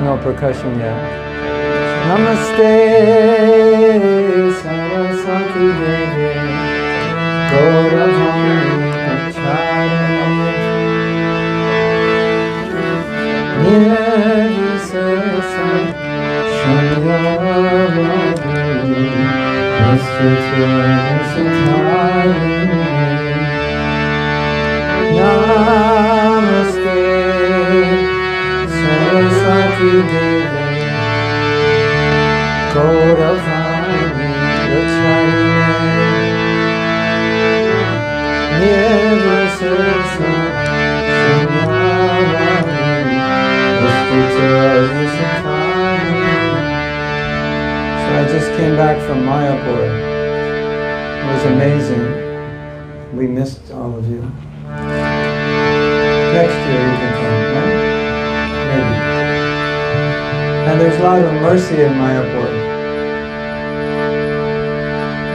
No percussion yet. Namaste Saraswati Devi Gauravani Acharya Nirvisesa Shanyavadi Namaste Saraswati Devi Gauravani Acharya Nirvisesa So I just came back from Mayapur. It was amazing. We missed all of you. Next year you can come, right? Maybe. And there's a lot of mercy in Mayapur.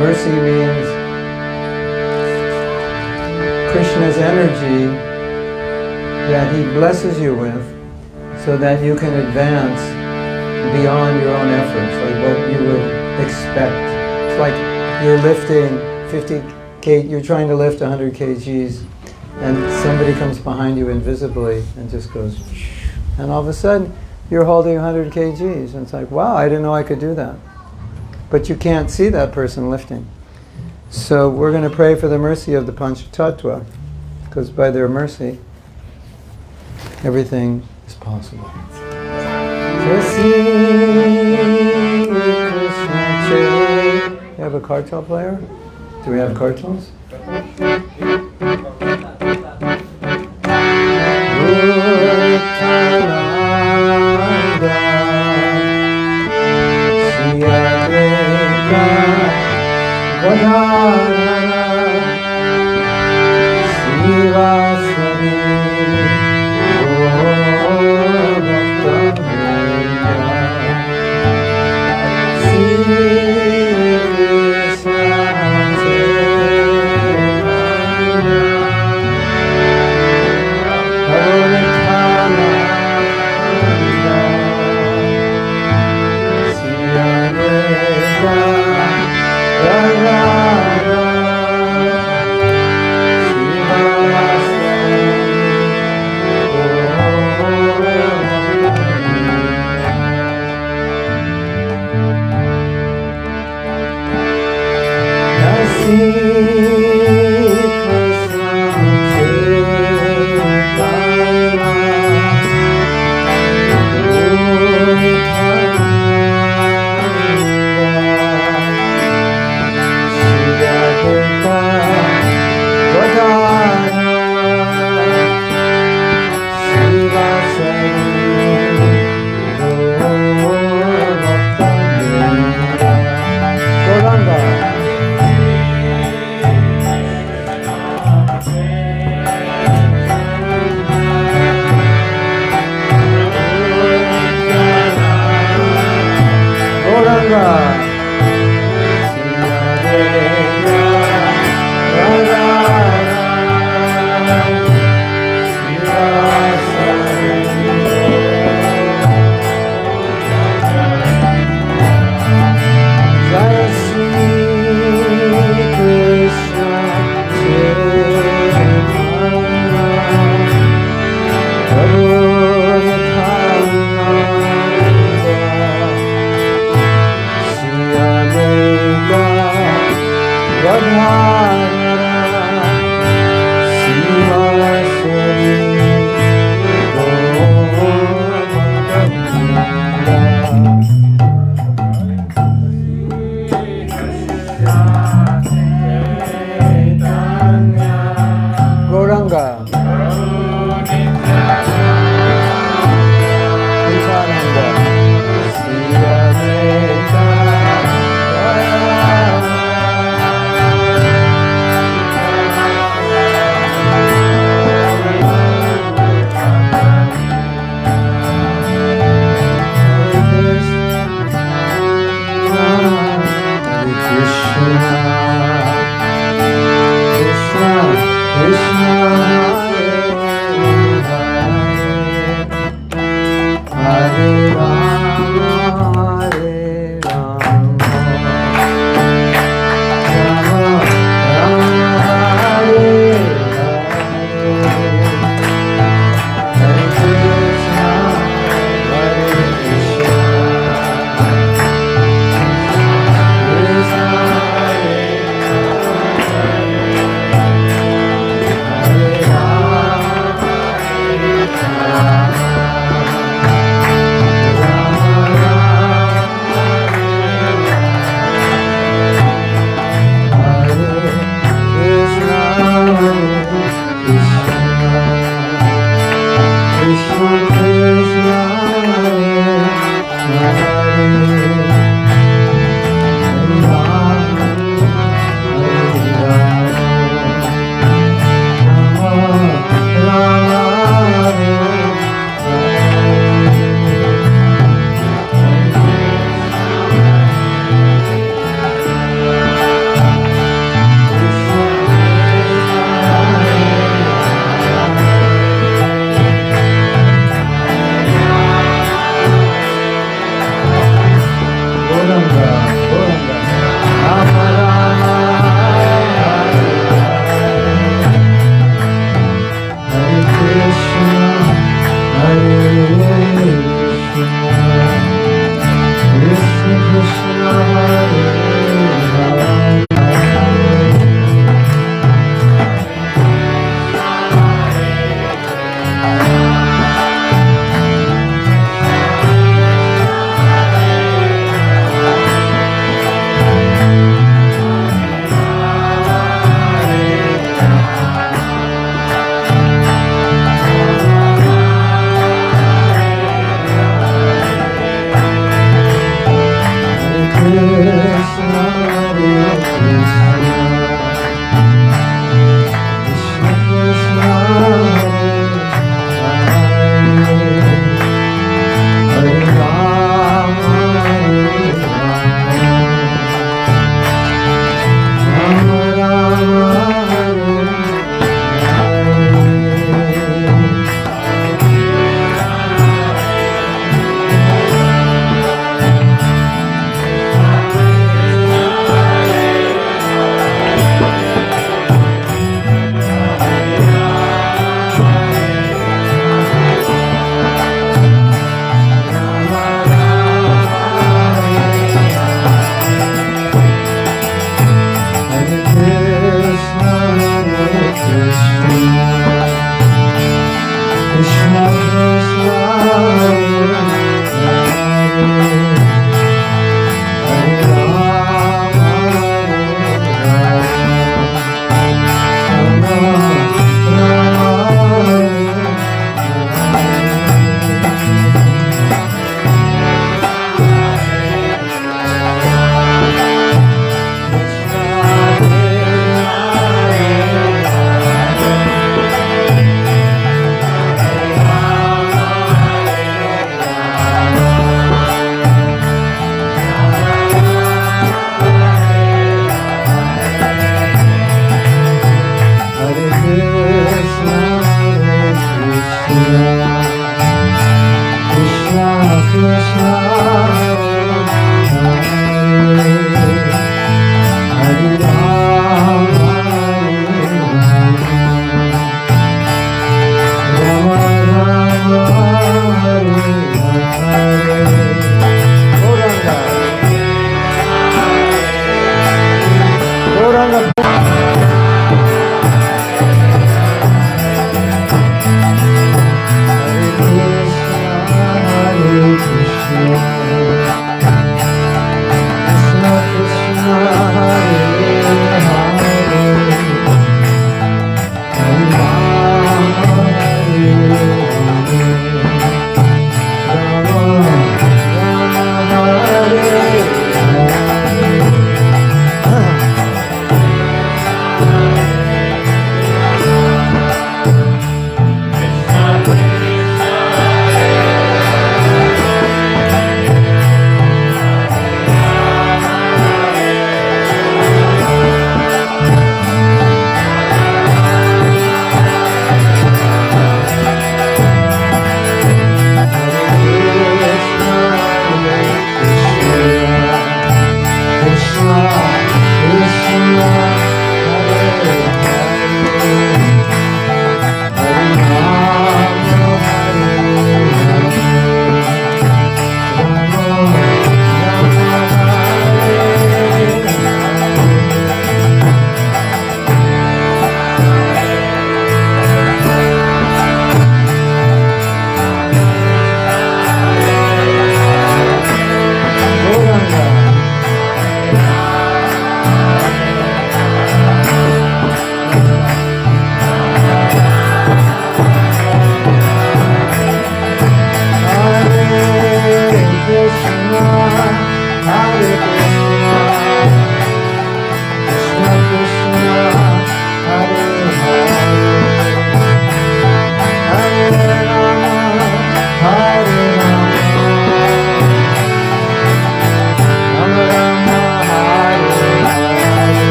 Mercy means Krishna's energy that he blesses you with so that you can advance beyond your own efforts, like what you would expect. It's like you're lifting 50 you're trying to lift 100 kgs and somebody comes behind you invisibly and just goes, and all of a sudden you're holding 100 kgs and it's like, wow, I didn't know I could do that. But you can't see that person lifting. So we're going to pray for the mercy of the Panchatattva, because by their mercy everything is possible. You have a cartel player? Do we have cartels?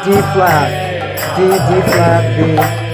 D flat, D flat, B.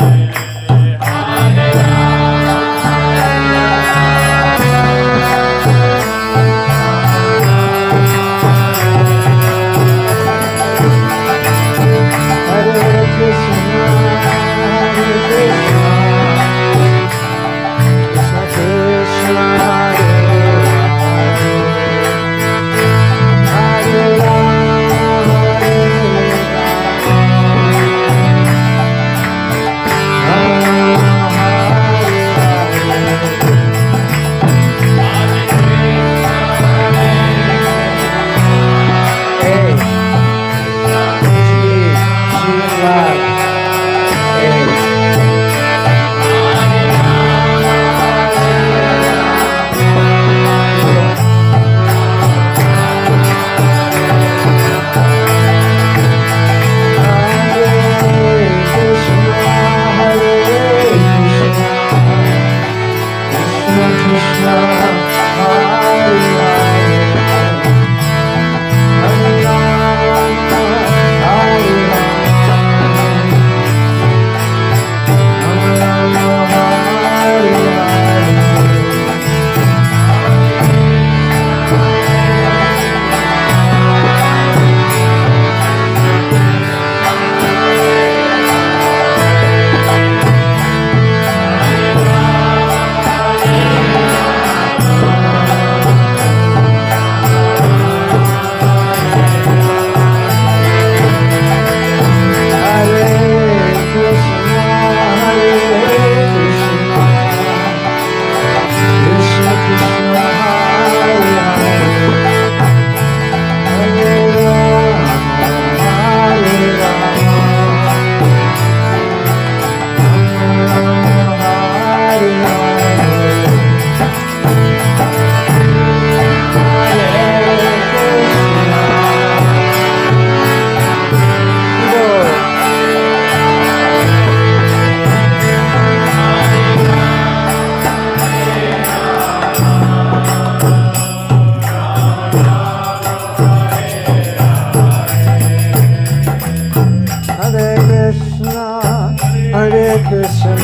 Hare Krishna,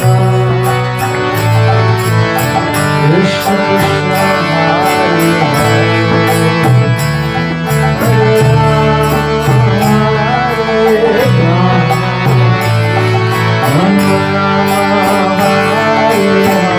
Krishna Krishna, Hare Hare, Hare Rama, Rama Rama, Hare Hare.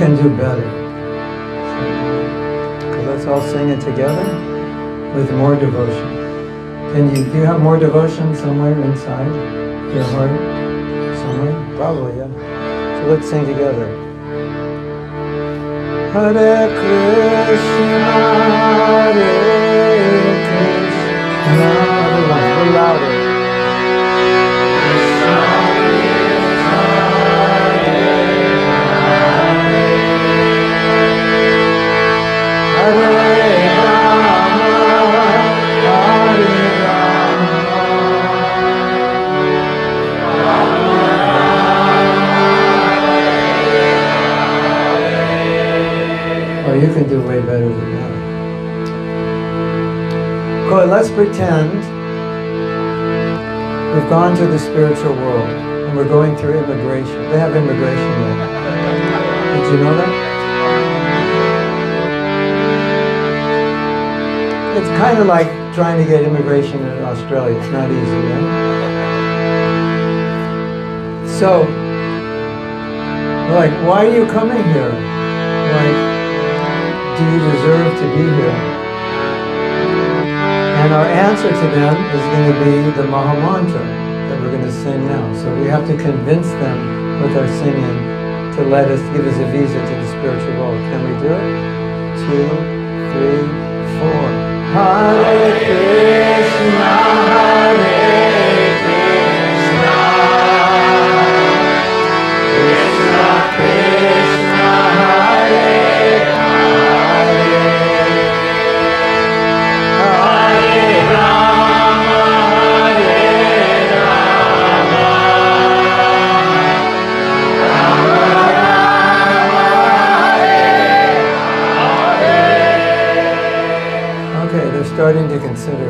can do better. So let's all sing it together with more devotion. Do you have more devotion somewhere inside your heart? Somewhere? Probably, yeah. So let's sing together. Hare Krishna, Hare Krishna. Another one, a little louder. Krishna Krishna, Hare Hare, Hare Rama, Hare Rama, Rama Rama. Oh, you can do way better than that. Good, let's pretend we've gone to the spiritual world and we're going through immigration. They have immigration there. Did you know that? It's kind of like trying to get immigration in Australia. It's not easy, right? So, like, why are you coming here? Like, do you deserve to be here? And our answer to them is going to be the Maha Mantra that we're going to sing now. So we have to convince them with our singing to give us a visa to the spiritual world. Can we do it? 2, 3, 4. Hare Krishna, Hare Krishna, Krishna Krishna, Hare Hare, Hare Rama, Hare Rama, Rama Rama, Hare Hare. Okay, they're starting to consider.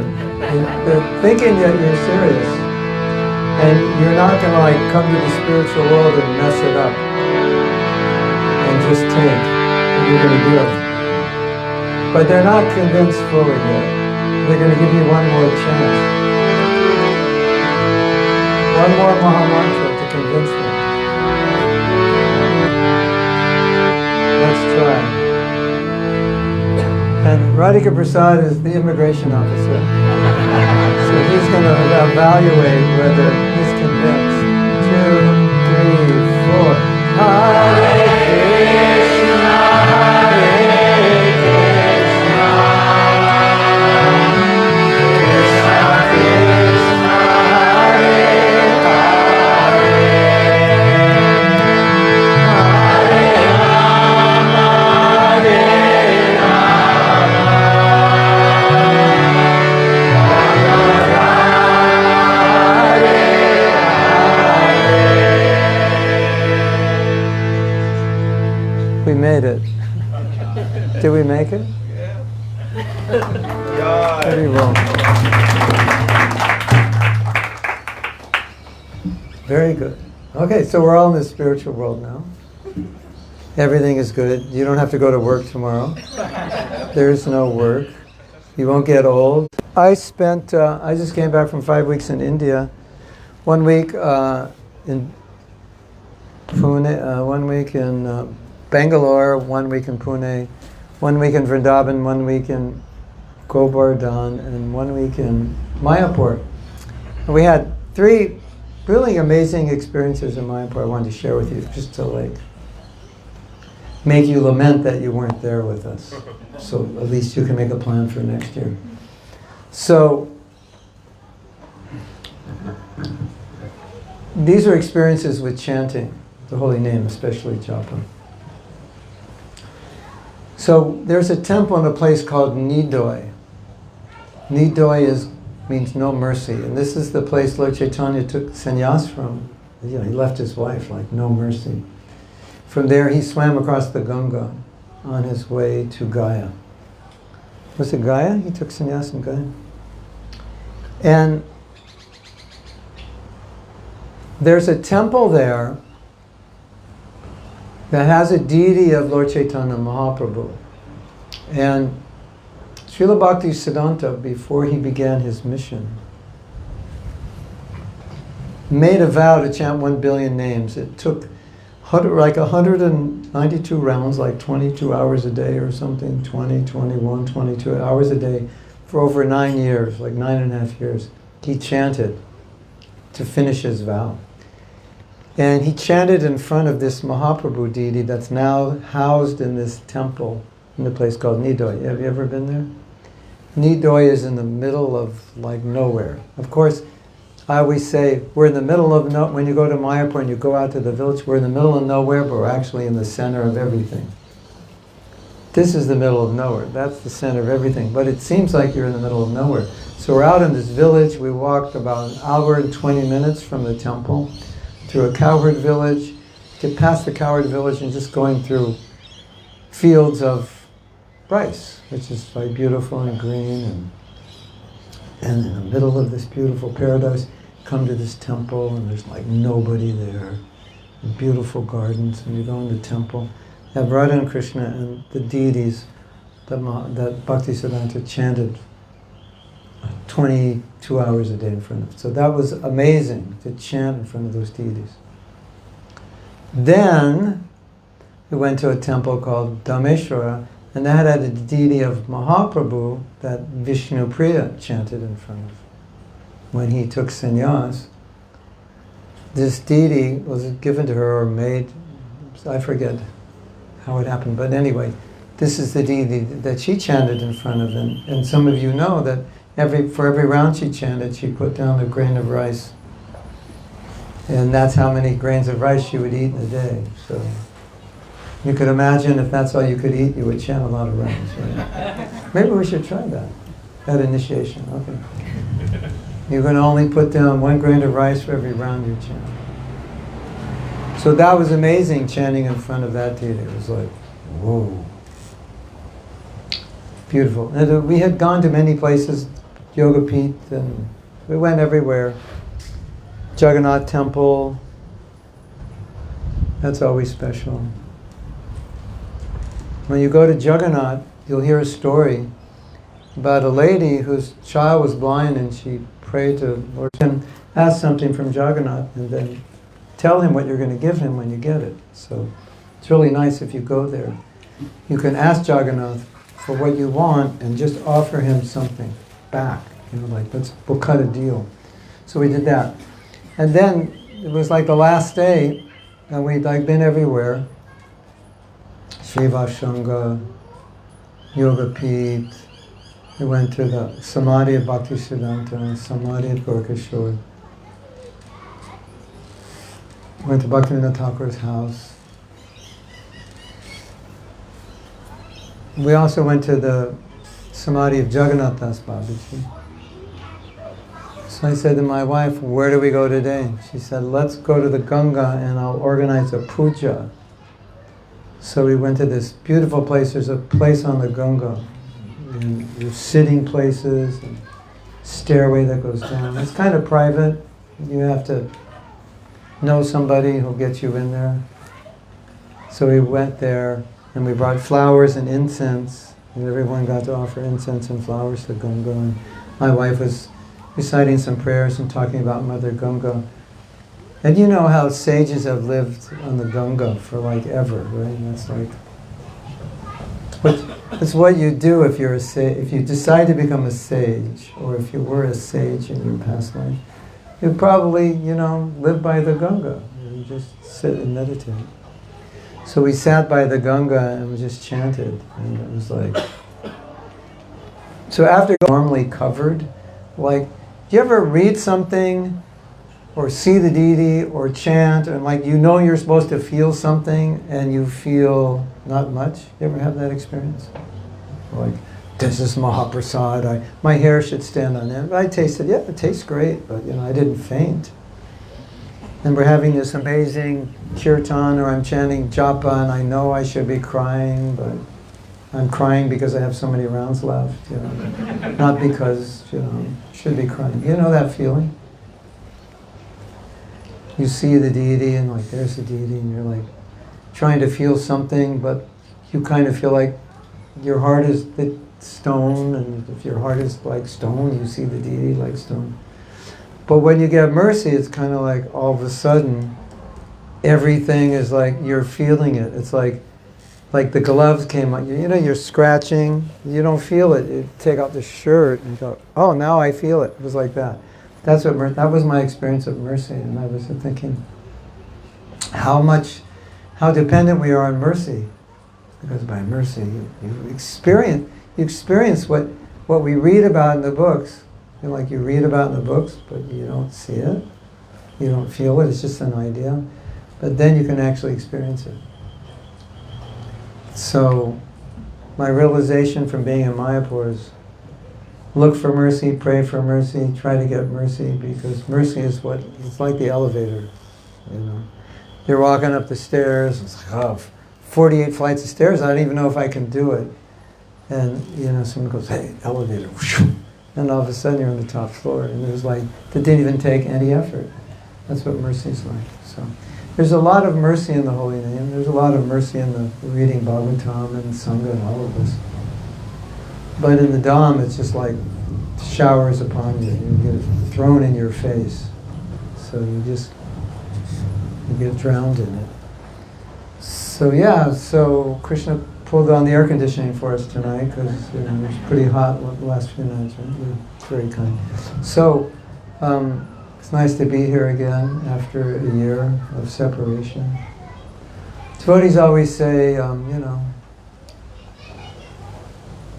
They're thinking that you're serious. And you're not going to like come to the spiritual world and mess it up. And just take. And you're going to do it. But they're not convinced fully yet. They're going to give you one more chance. One more Maha Mantra to convince them. Let's try. And Radhika Prasad is the immigration officer. So he's going to evaluate whether he's convinced. 2, 3, 4. Hare Krishna, Hare Krishna, Krishna Krishna, Hare Hare, Hare Rama, Hare Rama, we made it. Did we make it? Very well. Very good. Okay, so we're all in the spiritual world now. Everything is good. You don't have to go to work tomorrow. There's no work. You won't get old. I just came back from 5 weeks in India. 1 week in Pune, 1 week in Bangalore, 1 week in Pune, 1 week in Vrindavan, 1 week in Govardhan, and 1 week in Mayapur. And we had 3 really amazing experiences in Mayapur I wanted to share with you, just to like make you lament that you weren't there with us. So at least you can make a plan for next year. So these are experiences with chanting the holy name, especially japa. So there's a temple in a place called Nidoi. Nidoi means no mercy, and this is the place Lord Chaitanya took sannyas from. He left his wife, like no mercy. From there he swam across the Ganga on his way to Gaya. Was it Gaya? He took sannyas in Gaya. And there's a temple there that has a deity of Lord Chaitanya Mahaprabhu. And Srila Bhaktisiddhanta, before he began his mission, made a vow to chant 1 billion names. It took like 192 rounds, like 22 hours a day or something, 20, 21, 22 hours a day for over 9 years, like 9.5 years. He chanted to finish his vow. And he chanted in front of this Mahaprabhu deity that's now housed in this temple in a place called Nidoy. Have you ever been there? Nidoy is in the middle of like nowhere. Of course, I always say we're in the middle of when you go to Mayapur and you go out to the village, we're in the middle of nowhere, but we're actually in the center of everything. This is the middle of nowhere. That's the center of everything. But it seems like you're in the middle of nowhere. So we're out in this village. We walked about an hour and 20 minutes from the temple through a cowherd village, get past the cowherd village and just going through fields of rice, which is like beautiful and green, and in the middle of this beautiful paradise, come to this temple and there's like nobody there, beautiful gardens, and you go in the temple, you have Radha and Krishna and the deities that Bhaktisiddhanta chanted 22 hours a day in front of. So that was amazing to chant in front of those deities. Then we went to a temple called Dhameshwara, and that had a deity of Mahaprabhu that Vishnu Priya chanted in front of. When he took sannyas, this deity was given to her or made, I forget how it happened, but anyway, this is the deity that she chanted in front of. And some of you know that for every round she chanted, she put down a grain of rice. And that's how many grains of rice she would eat in a day. So you could imagine if that's all you could eat, you would chant a lot of rounds. Right? Maybe we should try that at initiation. Okay. You can only put down 1 grain of rice for every round you chant. So that was amazing, chanting in front of that deity. It was like, whoa. Beautiful. And we had gone to many places, Yoga Pit, and we went everywhere. Jagannath Temple, that's always special. When you go to Jagannath, you'll hear a story about a lady whose child was blind, and she prayed to Lord and ask something from Jagannath, and then tell him what you're going to give him when you get it. So it's really nice if you go there. You can ask Jagannath for what you want and just offer him something back. You know, like we'll cut a deal. So we did that. And then it was like the last day, and we'd like been everywhere. Srivashanga, Yoga Pit. We went to the Samadhi of Bhaktisiddhanta, Samadhi of Gorkishore. Went to Bhaktivinoda Thakur's house. We also went to the Samadhi of Jagannath Das Babaji. So I said to my wife, where do we go today? She said, let's go to the Ganga and I'll organize a puja. So we went to this beautiful place. There's a place on the Ganga. And there's sitting places and stairway that goes down. It's kind of private. You have to know somebody who'll get you in there. So we went there and we brought flowers and incense. And everyone got to offer incense and flowers to Ganga. And my wife was reciting some prayers and talking about Mother Ganga. And you know how sages have lived on the Ganga for like ever, right? And that's like, it's what you do if you're a sage, if you decide to become a sage, or if you were a sage in your past life. You probably, live by the Ganga and just sit and meditate. So we sat by the Ganga and we just chanted, and it was like. So after normally covered, like, do you ever read something or see the deity or chant and like you're supposed to feel something and you feel not much? You ever have that experience? Like, this is Mahaprasad, my hair should stand on end. I tasted, yeah, it tastes great, but I didn't faint. And we're having this amazing kirtan, or I'm chanting japa, and I know I should be crying, but I'm crying because I have so many rounds left, not because, should be crying. You know that feeling? You see the deity, and like, there's the deity, and you're like trying to feel something, but you kind of feel like your heart is stone, and if your heart is like stone, you see the deity like stone. But when you get mercy, it's kind of like all of a sudden, everything is like you're feeling it. It's like the gloves came on. You know, you're scratching. You don't feel it. You take off the shirt and go, oh, now I feel it. It was like that. That was my experience of mercy. And I was thinking how dependent we are on mercy. Because by mercy, you experience what we read about in the books. You know, like you read about in the books, but you don't see it. You don't feel it. It's just an idea. But then you can actually experience it. So, my realization from being in Mayapur is look for mercy, pray for mercy, try to get mercy, because mercy is it's like the elevator, you know. You're walking up the stairs, it's like, oh, 48 flights of stairs, I don't even know if I can do it. And, you know, someone goes, hey, elevator, and all of a sudden you're on the top floor, and it was like, it didn't even take any effort. That's what mercy is like, so. There's a lot of mercy in the Holy Name. There's a lot of mercy in the reading Bhagavatam and Sangha and all of this. But in the Dham, it's just like showers upon you. You get thrown in your face. So you get drowned in it. So yeah, so Krishna pulled on the air conditioning for us tonight because it was pretty hot the last few nights. Right? It's very kind. So, it's nice to be here again after a year of separation. Devotees always say, you know,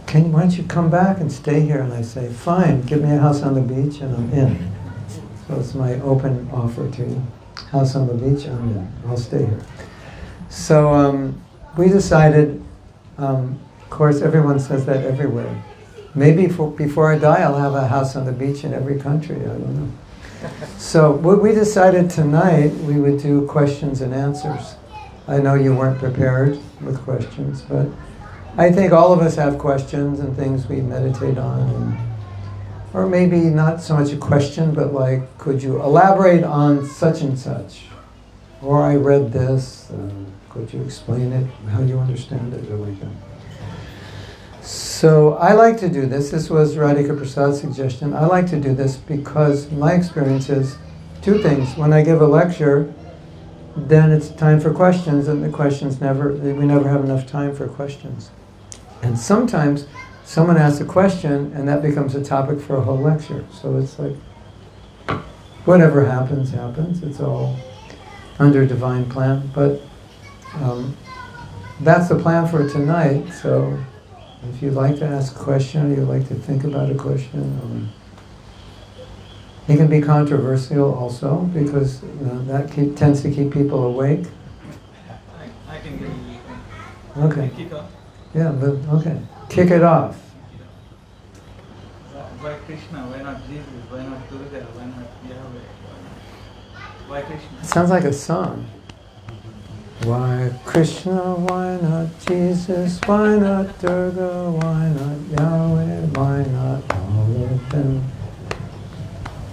why don't you come back and stay here? And I say, fine, give me a house on the beach and I'm in. So it's my open offer to you. House on the beach, I'm in. I'll stay here. So we decided, of course everyone says that everywhere. Maybe before I die I'll have a house on the beach in every country, I don't know. So what we decided tonight, we would do questions and answers. I know you weren't prepared with questions, but I think all of us have questions and things we meditate on. Or maybe not so much a question, but like, could you elaborate on such and such? Or I read this, could you explain it? How do you understand it? Or like that. So I like to do this. This was Radhika Prasad's suggestion. I like to do this because my experience is two things. When I give a lecture, then it's time for questions, and the questions we never have enough time for questions. And sometimes someone asks a question and that becomes a topic for a whole lecture. So it's like, whatever happens, happens. It's all under divine plan. But that's the plan for tonight. So if you'd like to ask a question, or you'd like to think about a question, it can be controversial also, because that tends to keep people awake. I can get it. Okay. Kick off. Yeah, but okay. Kick it off. Why Krishna? Why not Jesus? Why not Durga? Why not Yahweh? Why Krishna? It sounds like a song. Why Krishna, why not Jesus, why not Durga, why not Yahweh, why not all of them?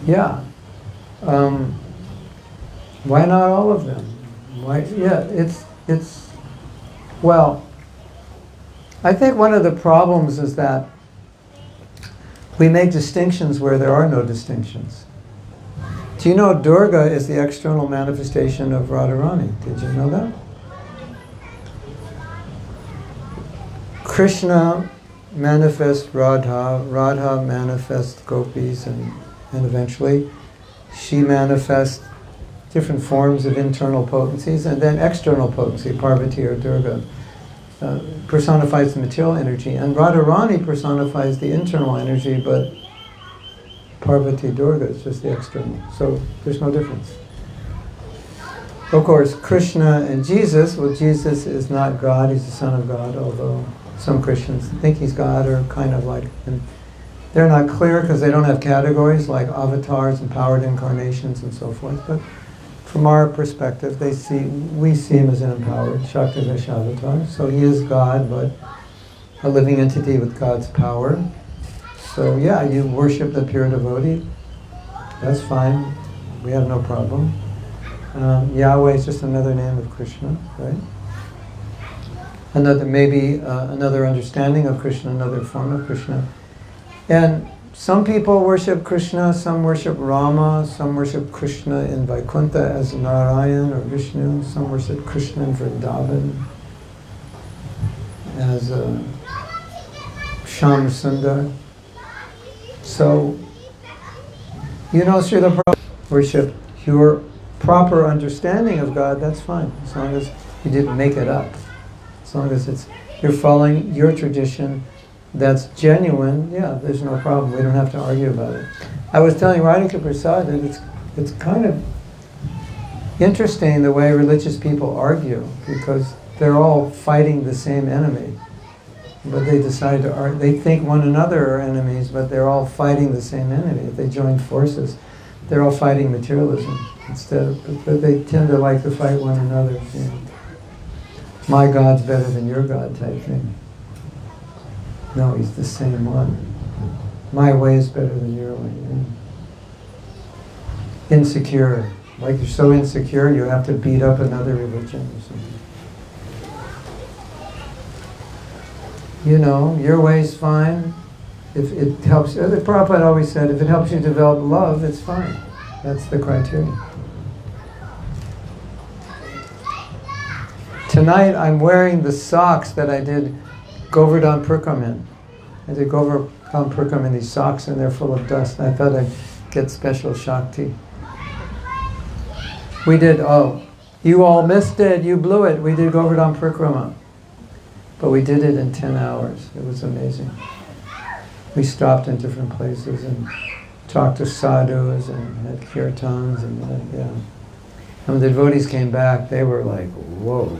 Yeah. Why not all of them? Why? Yeah, it's well, I think one of the problems is that we make distinctions where there are no distinctions. Do you know Durga is the external manifestation of Radharani? Did you know that? Krishna manifests Radha, Radha manifests gopis, and eventually she manifests different forms of internal potencies, and then external potency, Parvati or Durga, personifies the material energy, and Radharani personifies the internal energy, but Parvati Durga is just the external. So there's no difference. Of course, Krishna and Jesus, well, Jesus is not God, he's the Son of God, although some Christians think he's God, or kind of like, and they're not clear because they don't have categories like avatars, empowered incarnations, and so forth. But from our perspective, we see him as an empowered Shaktivesh avatar. So he is God, but a living entity with God's power. So yeah, you worship the pure devotee. That's fine. We have no problem. Yahweh is just another name of Krishna, right? Another understanding of Krishna, another form of Krishna. And some people worship Krishna, some worship Rama, some worship Krishna in Vaikuntha as Narayan or Vishnu, some worship Krishna in Vrindavan as Shyam Sundar. So, Srila Prabhupada worship your proper understanding of God, that's fine, as long as you didn't make it up. As long as you're following your tradition that's genuine, yeah, there's no problem. We don't have to argue about it. I was telling Radhika Prasad that it's kind of interesting the way religious people argue, because they're all fighting the same enemy. But they decide to argue. They think one another are enemies, but they're all fighting the same enemy. If they join forces, they're all fighting materialism but they tend to like to fight one another. My God's better than your God type thing. No, he's the same one. My way is better than your way. Yeah. Insecure. Like you're so insecure, you have to beat up another religion or something. Your way's fine. If it helps, the Prabhupada always said, if it helps you develop love, it's fine. That's the criteria. Tonight I'm wearing the socks that I did Govardhan Purkam in. I did Govardhan Purkam in these socks, and they're full of dust. I thought I'd get special Shakti. We did, you all missed it, you blew it. We did Govardhan Purkama. But we did it in 10 hours. It was amazing. We stopped in different places and talked to sadhus and had kirtans and yeah. And when the devotees came back, they were like, whoa.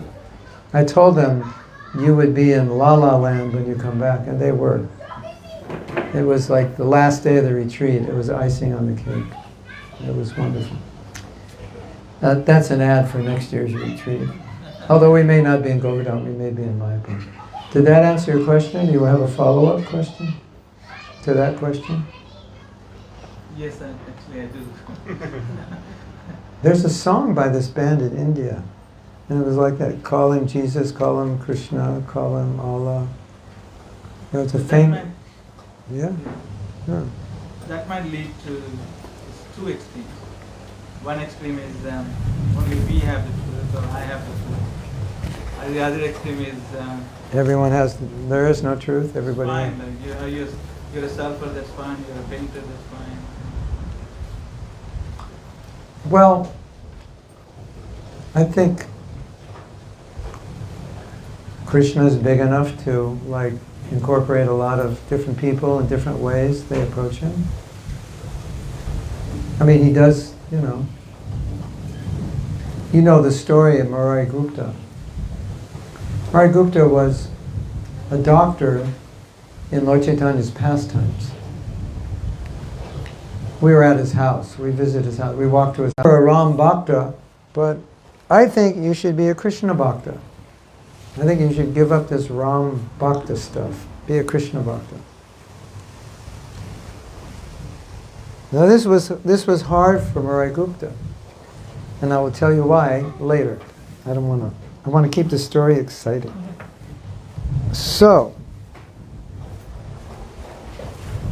I told them, you would be in La La Land when you come back, and they were. It was like the last day of the retreat. It was icing on the cake. It was wonderful. That's an ad for next year's retreat. Although we may not be in Govardhan, we may be in Mayapur. Did that answer your question? Do you have a follow-up question to that question? Yes, actually I do. There's a song by this band in India, and it was like that. Call him Jesus, call him Krishna, call him Allah. It's a famous... Yeah. That might lead to two extremes. One extreme is only we have the truth, or I have the truth. And the other extreme is... everyone has... There is no truth. Everybody... Fine. Like you're a surfer, that's fine. You're a painter, that's fine. Well, I think Krishna is big enough to incorporate a lot of different people in different ways they approach him. I mean, he does, You know the story of Murari Gupta. Murari Gupta was a doctor in Lord Chaitanya's pastimes. We were at his house. We visited his house. We walked to his house. You're a Ram Bhakta, but I think you should be a Krishna Bhakta. I think you should give up this Ram Bhakta stuff. Be a Krishna Bhakta. Now this was hard for Murari Gupta. And I will tell you why later. I want to keep the story exciting. So,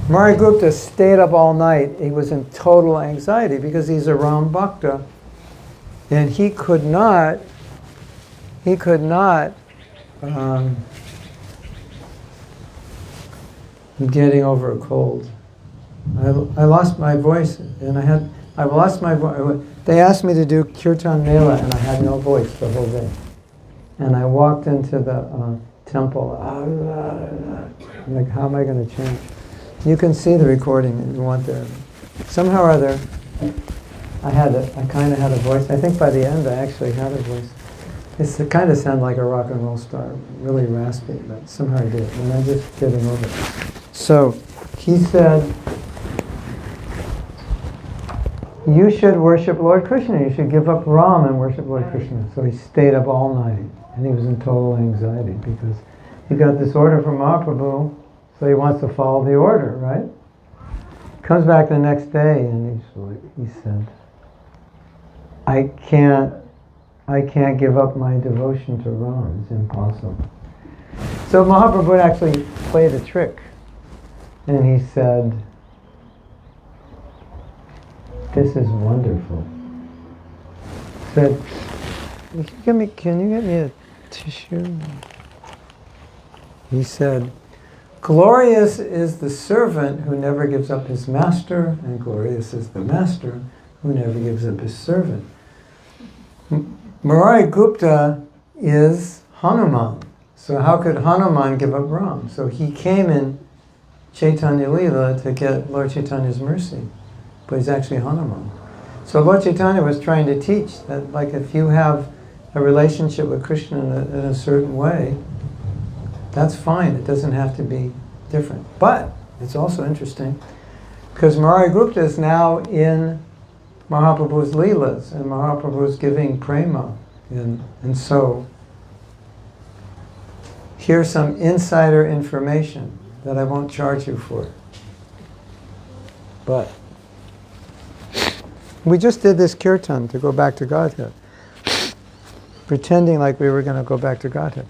Murari Gupta stayed up all night. He was in total anxiety because he's a Ram Bhakta. And he could not getting over a cold. I lost my voice, and I lost my voice. They asked me to do Kirtan Mela, and I had no voice the whole day. And I walked into the temple. I'm like, how am I going to change? You can see the recording if you want there. Somehow or other, I kind of had a voice. I think by the end I actually had a voice. It kind of sounded like a rock and roll star, really raspy, but somehow I did, and I just getting over it. So he said, you should worship Lord Krishna. You should give up Ram and worship Lord Krishna. So he stayed up all night, and he was in total anxiety because he got this order from Mahaprabhu, so he wants to follow the order, right? Comes back the next day, and he said, I can't give up my devotion to Ram. It's impossible. So Mahaprabhu actually played a trick, and he said, This is wonderful. Said, can you get me a tissue? He said, glorious is the servant who never gives up his master, and glorious is the master who never gives up his servant. Murari Gupta is Hanuman. So how could Hanuman give up Ram? So he came in Chaitanya Lila to get Lord Chaitanya's mercy. But he's actually Hanuman. So Lord Chaitanya was trying to teach that, like, if you have a relationship with Krishna in a certain way, that's fine. It doesn't have to be different. But it's also interesting because Murari Gupta is now in Mahaprabhu's Leelas, and Mahaprabhu is giving prema. And so here's some insider information that I won't charge you for. But we just did this kirtan to go back to Godhead, pretending like we were going to go back to Godhead.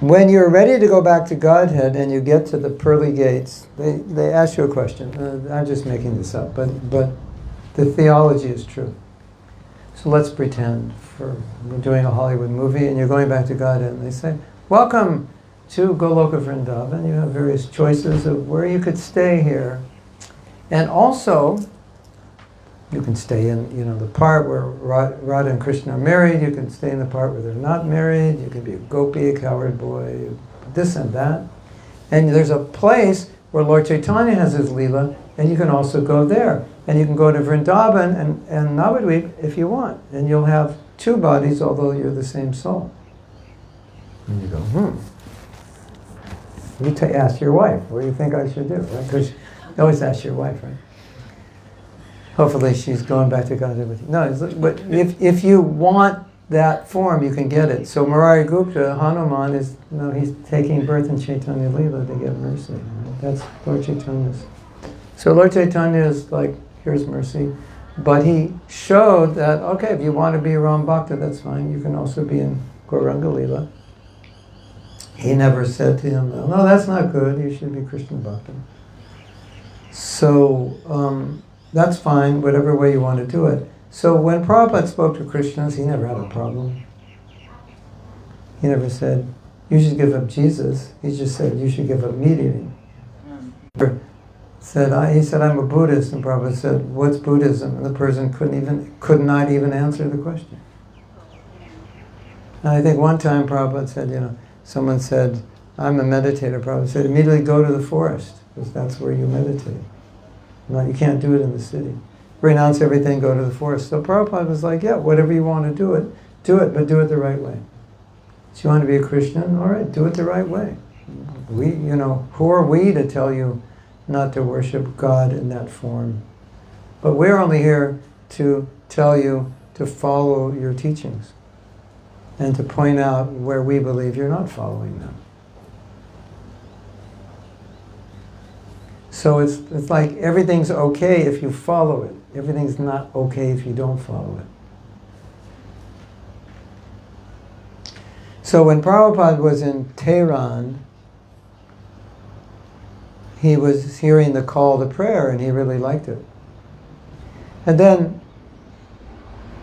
When you're ready to go back to Godhead and you get to the pearly gates, they ask you a question. I'm just making this up, but the theology is true. So let's pretend we're doing a Hollywood movie and you're going back to Godhead, and they say, welcome to Goloka Vrindavan. You have various choices of where you could stay here. And also, you can stay in the part where Radha and Krishna are married. You can stay in the part where they're not married. You can be a gopi, a cowherd boy, this and that. And there's a place where Lord Chaitanya has his Leela, and you can also go there. And you can go to Vrindavan and Navadvip if you want. And you'll have two bodies, although you're the same soul. And you go, You ask your wife, what do you think I should do? Right? Because you always ask your wife, right? Hopefully she's going back to Godhead with you. No, but if you want that form, you can get it. So Murari Gupta, Hanuman, he's taking birth in Chaitanya Lila to get mercy. Right? That's Lord Chaitanya's. So Lord Chaitanya is like, here's mercy. But he showed that, okay, if you want to be Ram Bhakta, that's fine. You can also be in Gauranga Lila. He never said to him, no, that's not good. You should be Krishna Bhakta. So that's fine, whatever way you want to do it. So when Prabhupada spoke to Christians, he never had a problem. He never said, you should give up Jesus. He just said, you should give up meat eating. He said, I'm a Buddhist. And Prabhupada said, what's Buddhism? And the person could not even answer the question. And I think one time Prabhupada said, someone said, I'm a meditator. Prabhupada said, immediately go to the forest, because that's where you meditate. No, you can't do it in the city. Renounce everything, go to the forest. So Prabhupada was like, yeah, whatever you want to do it, but do it the right way. So you want to be a Christian? All right, do it the right way. Who are we to tell you not to worship God in that form? But we're only here to tell you to follow your teachings and to point out where we believe you're not following them. So it's like everything's okay if you follow it. Everything's not okay if you don't follow it. So when Prabhupada was in Tehran, he was hearing the call to prayer and he really liked it. And then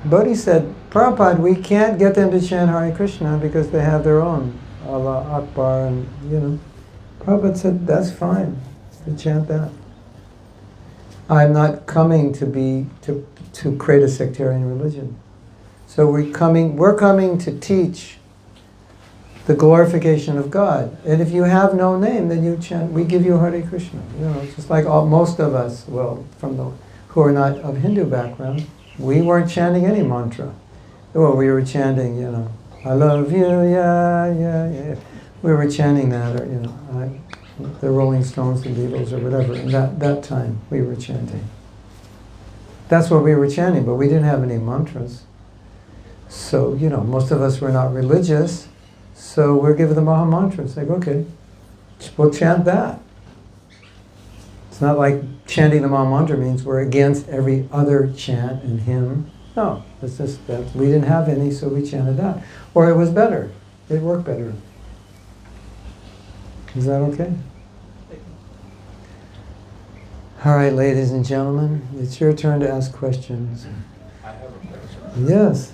Bodhi said, Prabhupada, we can't get them to chant Hare Krishna because they have their own, Allah Akbar, and Prabhupada said, that's fine. To chant that. I'm not coming to create a sectarian religion. So we're coming to teach the glorification of God. And if you have no name, then you chant, we give you Hare Krishna. Just like most of us, who are not of Hindu background, we weren't chanting any mantra. Well, we were chanting, I love you, yeah, yeah, yeah. We were chanting that, or, the Rolling Stones, the Beatles, or whatever. And that time we were chanting. That's what we were chanting, but we didn't have any mantras. So, most of us were not religious, so we're given the Maha Mantra. It's like, okay, we'll chant that. It's not like chanting the Maha Mantra means we're against every other chant and hymn. No, it's just that we didn't have any, so we chanted that. Or it was better. It worked better. Is that okay? All right, ladies and gentlemen, it's your turn to ask questions. I have a question. Yes.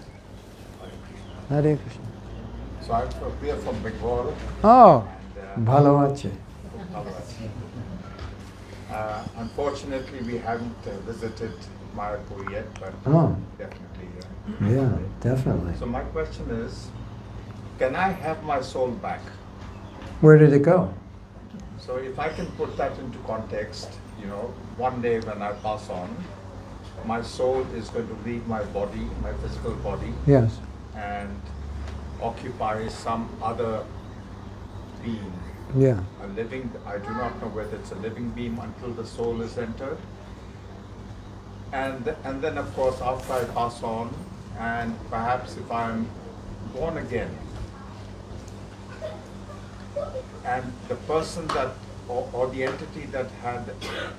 Hare Krishna. So we are from Bengal. Oh, And, bhalo unfortunately, we haven't visited Mayapur yet, but Oh, definitely. yeah, definitely. So my question is, can I have my soul back? Where did it go? So if I can put that into context, one day when I pass on, my soul is going to leave my body, my physical body, Yes. and occupy some other being. Yeah. A living, I do not know whether it's a living being until the soul is entered. And then of course after I pass on, and perhaps if I'm born again, and the person that, or the entity that had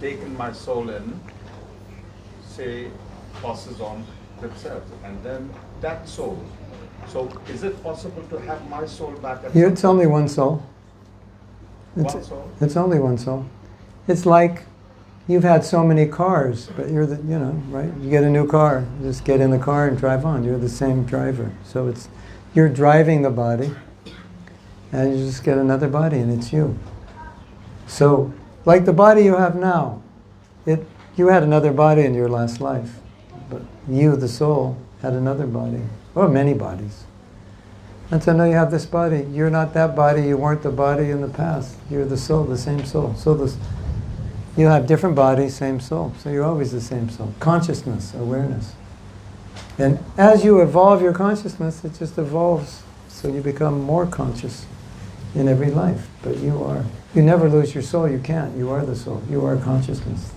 taken my soul in, say, passes on themselves, and then that soul. So is it possible to have my soul back at It's only one soul. one soul? It's only one soul. It's like you've had so many cars, but you're right? You get a new car, you just get in the car and drive on. You're the same driver. So you're driving the body, and you just get another body, and it's you. So, like the body you have now, you had another body in your last life, but you, the soul, had another body, or many bodies. And so now you have this body. You're not that body. You weren't the body in the past. You're the soul, the same soul. So you have different bodies, same soul. So you're always the same soul. Consciousness, awareness. And as you evolve your consciousness, it just evolves. So you become more conscious in every life. But you never lose your soul. You can't. You are the soul. You are consciousness.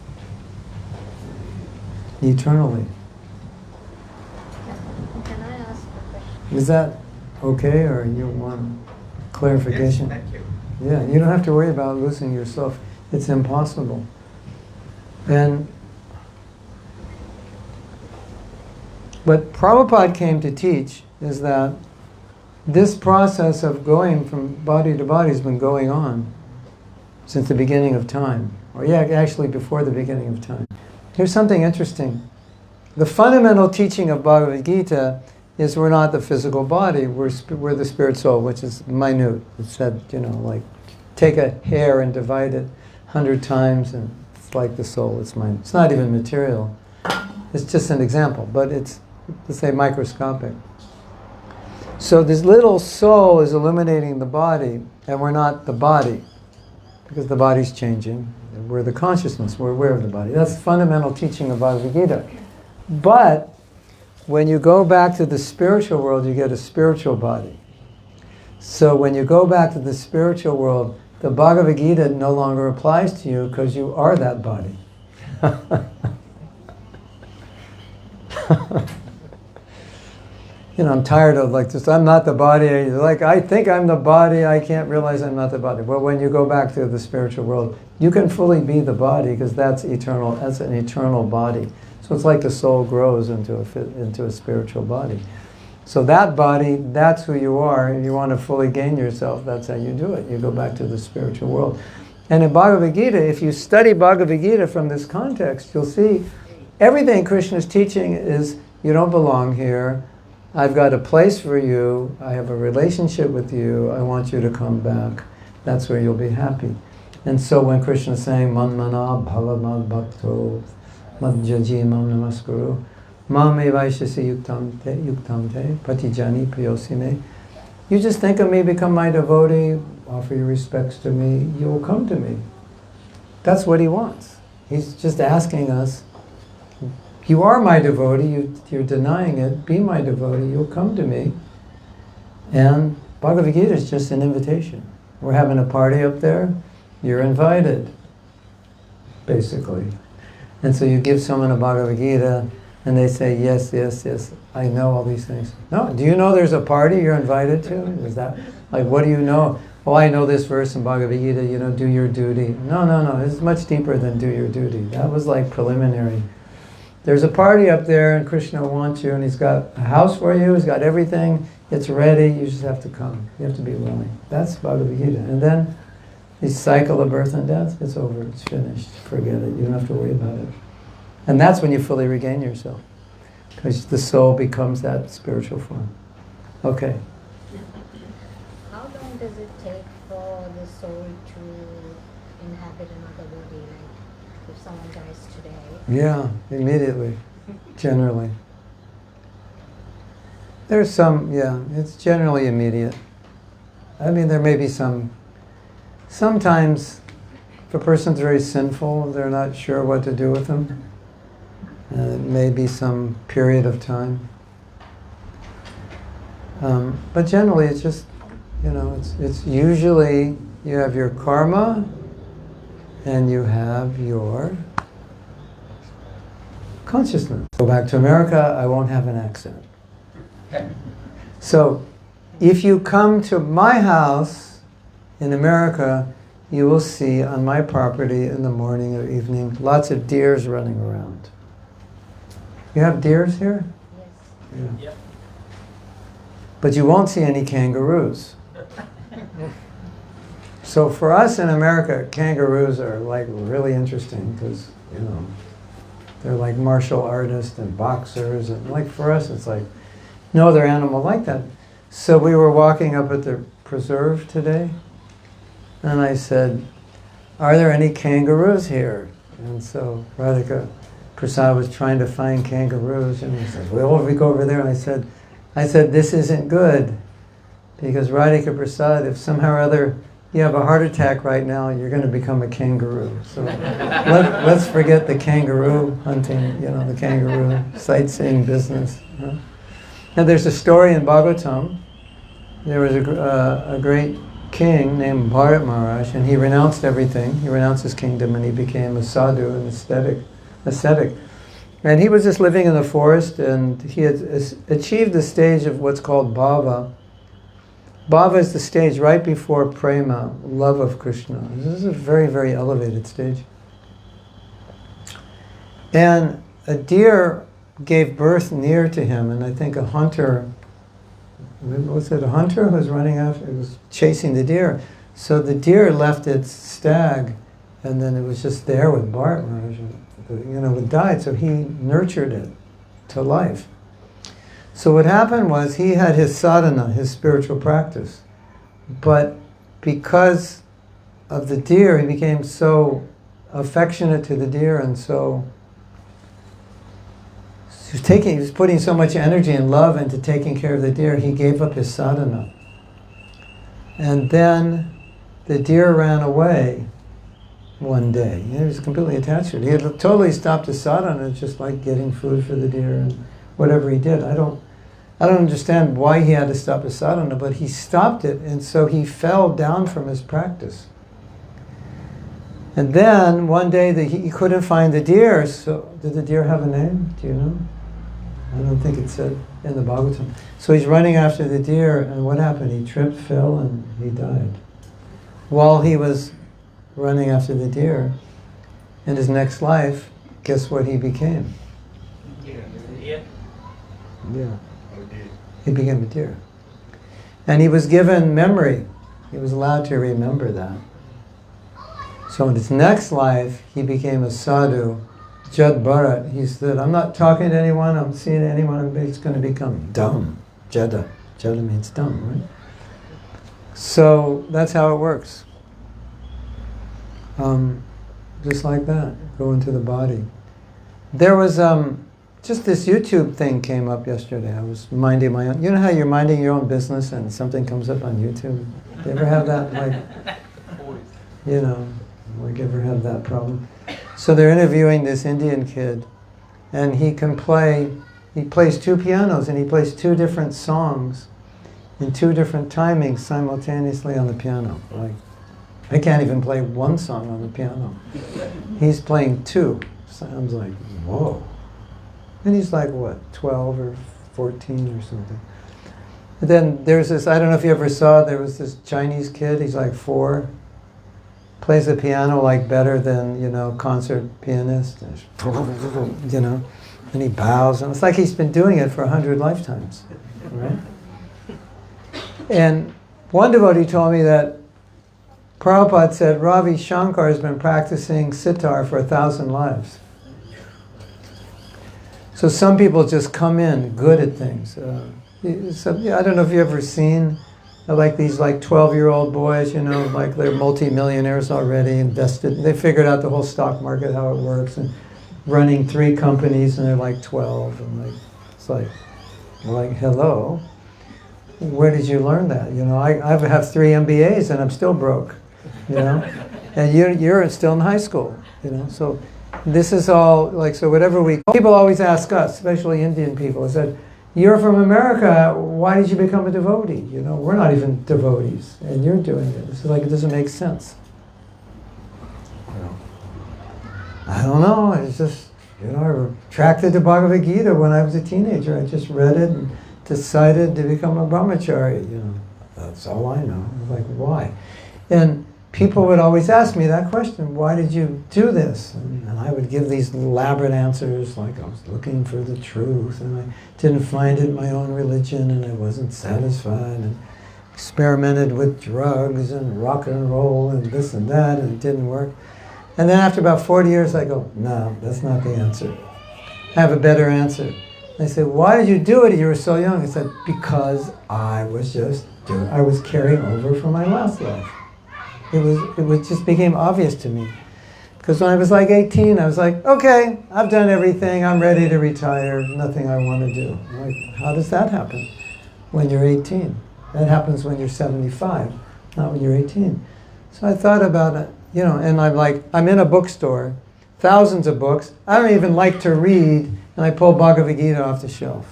Eternally. Can I ask a question? Is that okay, or you want clarification? Yes, thank you. Yeah, you don't have to worry about losing yourself. It's impossible. And what Prabhupada came to teach is that this process of going from body to body has been going on since the beginning of time. Or actually before the beginning of time. Here's something interesting. The fundamental teaching of Bhagavad Gita is we're not the physical body, we're the spirit soul, which is minute. It said, like, take a hair and divide it 100 times, and it's like the soul, it's minute. It's not even material. It's just an example, but it's, let's say, microscopic. So this little soul is illuminating the body, and we're not the body, because the body's changing. We're the consciousness, we're aware of the body. That's the fundamental teaching of Bhagavad Gita. But when you go back to the spiritual world, you get a spiritual body. So when you go back to the spiritual world, the Bhagavad Gita no longer applies to you because you are that body. I'm tired of this, I'm not the body. I think I'm the body, I can't realize I'm not the body. Well, when you go back to the spiritual world, you can fully be the body because that's eternal. That's an eternal body. So it's like the soul grows into a spiritual body. So that body, that's who you are. If you want to fully gain yourself, that's how you do it. You go back to the spiritual world. And in Bhagavad Gita, if you study Bhagavad Gita from this context, you'll see everything Krishna is teaching is you don't belong here. I've got a place for you. I have a relationship with you. I want you to come back. That's where you'll be happy. And so when Krishna is saying, Man mana bhava mad bhakto madjaji mam namaskuru mame vaishasi yuktam te patijani priyosime, you just think of me, become my devotee, offer your respects to me, you will come to me. That's what he wants. He's just asking us, you are my devotee, you're denying it, be my devotee, you'll come to me. And Bhagavad Gita is just an invitation. We're having a party up there, you're invited, basically. And so you give someone a Bhagavad Gita, and they say, yes, yes, yes, I know all these things. No, do you know there's a party you're invited to? Is that, what do you know? Oh, I know this verse in Bhagavad Gita, do your duty. No, it's much deeper than do your duty. That was preliminary. There's a party up there, and Krishna wants you, and he's got a house for you, he's got everything, it's ready, you just have to come. You have to be willing. That's Bhagavad Gita. And then, The cycle of birth and death, it's over, it's finished. Forget it, you don't have to worry about it. And that's when you fully regain yourself. Because the soul becomes that spiritual form. Okay. How long does it take for the soul to inhabit another body? Like if someone dies today? Yeah, immediately, generally. There's some, yeah, it's generally immediate. I mean, there may be sometimes if a person's very sinful, they're not sure what to do with them. It may be some period of time. But generally it's just, it's usually you have your karma and you have your consciousness. Go back to America, I won't have an accent. So, if you come to my house in America, you will see on my property in the morning or evening lots of deers running around. You have deers here? Yes. Yeah. Yep. But you won't see any kangaroos. So for us in America, kangaroos are like really interesting because, they're like martial artists and boxers, and like for us it's like no other animal like that. So we were walking up at the preserve today, and I said, "Are there any kangaroos here?" And so Radhika Prasad was trying to find kangaroos, and he said, "Well, we go over there." And I said, "This isn't good, because Radhika Prasad, if somehow or other you have a heart attack right now, you're going to become a kangaroo. So let's forget the kangaroo hunting, the kangaroo sightseeing business." Huh? Now there's a story in Bhagavatam. There was a great king named Bharat Maharaj, and he renounced everything. He renounced his kingdom and he became a sadhu, an ascetic. And he was just living in the forest, and he had achieved the stage of what's called bhava. Bhava is the stage right before prema, love of Krishna. This is a very, very elevated stage. And a deer gave birth near to him, and I think a hunter, was it a hunter who was running after, it was chasing the deer. So the deer left its stag, and then it was just there with Bharat Maharaj, it died, so he nurtured it to life. So what happened was he had his sadhana, his spiritual practice, but because of the deer, he became so affectionate to the deer, and so he was putting so much energy and love into taking care of the deer, he gave up his sadhana. And then the deer ran away one day. He was completely attached to it. He had totally stopped his sadhana, just like getting food for the deer and whatever he did. I don't understand why he had to stop his sadhana, but he stopped it, and so he fell down from his practice. And then one day he couldn't find the deer. So did the deer have a name? Do you know? I don't think it said in the Bhagavatam. So he's running after the deer, and what happened? He tripped, fell, and he died. While he was running after the deer, in his next life, guess what he became? Yeah. Yeah. He became a deer. And he was given memory. He was allowed to remember that. So in his next life, he became a sadhu, Jad Bharat. He said, "I'm not talking to anyone, I'm seeing anyone, I'm just going to become dumb." Jada. Jada means dumb, right? So that's how it works. Just like that, go into the body. There was just this YouTube thing came up yesterday. I was minding my own. You know how you're minding your own business and something comes up on YouTube? Do you ever have that? Like ever have that problem? So they're interviewing this Indian kid, and he plays two pianos, and he plays two different songs in two different timings simultaneously on the piano. Like, I can't even play one song on the piano. He's playing two. Sounds like, whoa. And he's like, what, 12 or 14 or something. And then there's this, I don't know if you ever saw, there was this Chinese kid, he's like 4, plays the piano like better than, concert pianist, and he bows, and it's like he's been doing it for 100 lifetimes, right? And one devotee told me that Prabhupada said Ravi Shankar has been practicing sitar for 1,000 lives. So some people just come in good at things. I don't know if you've ever seen like these 12-year-old boys, like they're multi-millionaires already, invested. They figured out the whole stock market, how it works, and running 3 companies, and they're like 12. And it's like, hello, where did you learn that? I have 3 MBAs and I'm still broke, and you're still in high school, So this is all so whatever people always ask us, especially Indian people, is that you're from America, why did you become a devotee? We're not even devotees, and you're doing it. It's like it doesn't make sense. I don't know, it's just, I was attracted to Bhagavad Gita when I was a teenager. I just read it and decided to become a brahmachari, That's all I know. I was like, why? And people would always ask me that question, why did you do this? And I would give these elaborate answers, like I was looking for the truth, and I didn't find it in my own religion, and I wasn't satisfied, and experimented with drugs and rock and roll and this and that, and it didn't work. And then after about 40 years, I go, no, that's not the answer. I have a better answer. They say, why did you do it? You were so young. I said, because I was carrying over from my last life. It just became obvious to me. Because when I was 18, I was like, okay, I've done everything. I'm ready to retire. Nothing I want to do. I'm like, how does that happen when you're 18? That happens when you're 75, not when you're 18. So I thought about it, and I'm in a bookstore, thousands of books. I don't even like to read, and I pull Bhagavad Gita off the shelf.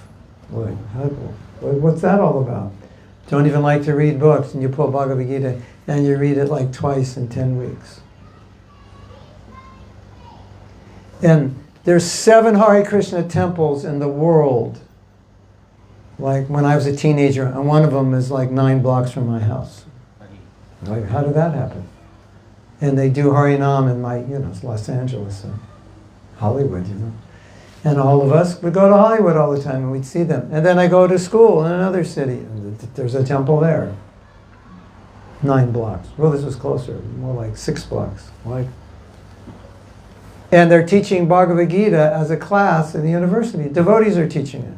What's that all about? Don't even like to read books, and you pull Bhagavad Gita, and you read it twice in 10 weeks. And there's 7 Hare Krishna temples in the world, when I was a teenager, and one of them is 9 blocks from my house. How did that happen? And they do Harinam in it's Los Angeles, Hollywood, And all of us would go to Hollywood all the time, and we'd see them. And then I go to school in another city, and there's a temple there. 9 blocks. Well, this was closer, more like 6 blocks. And they're teaching Bhagavad Gita as a class in the university. Devotees are teaching it.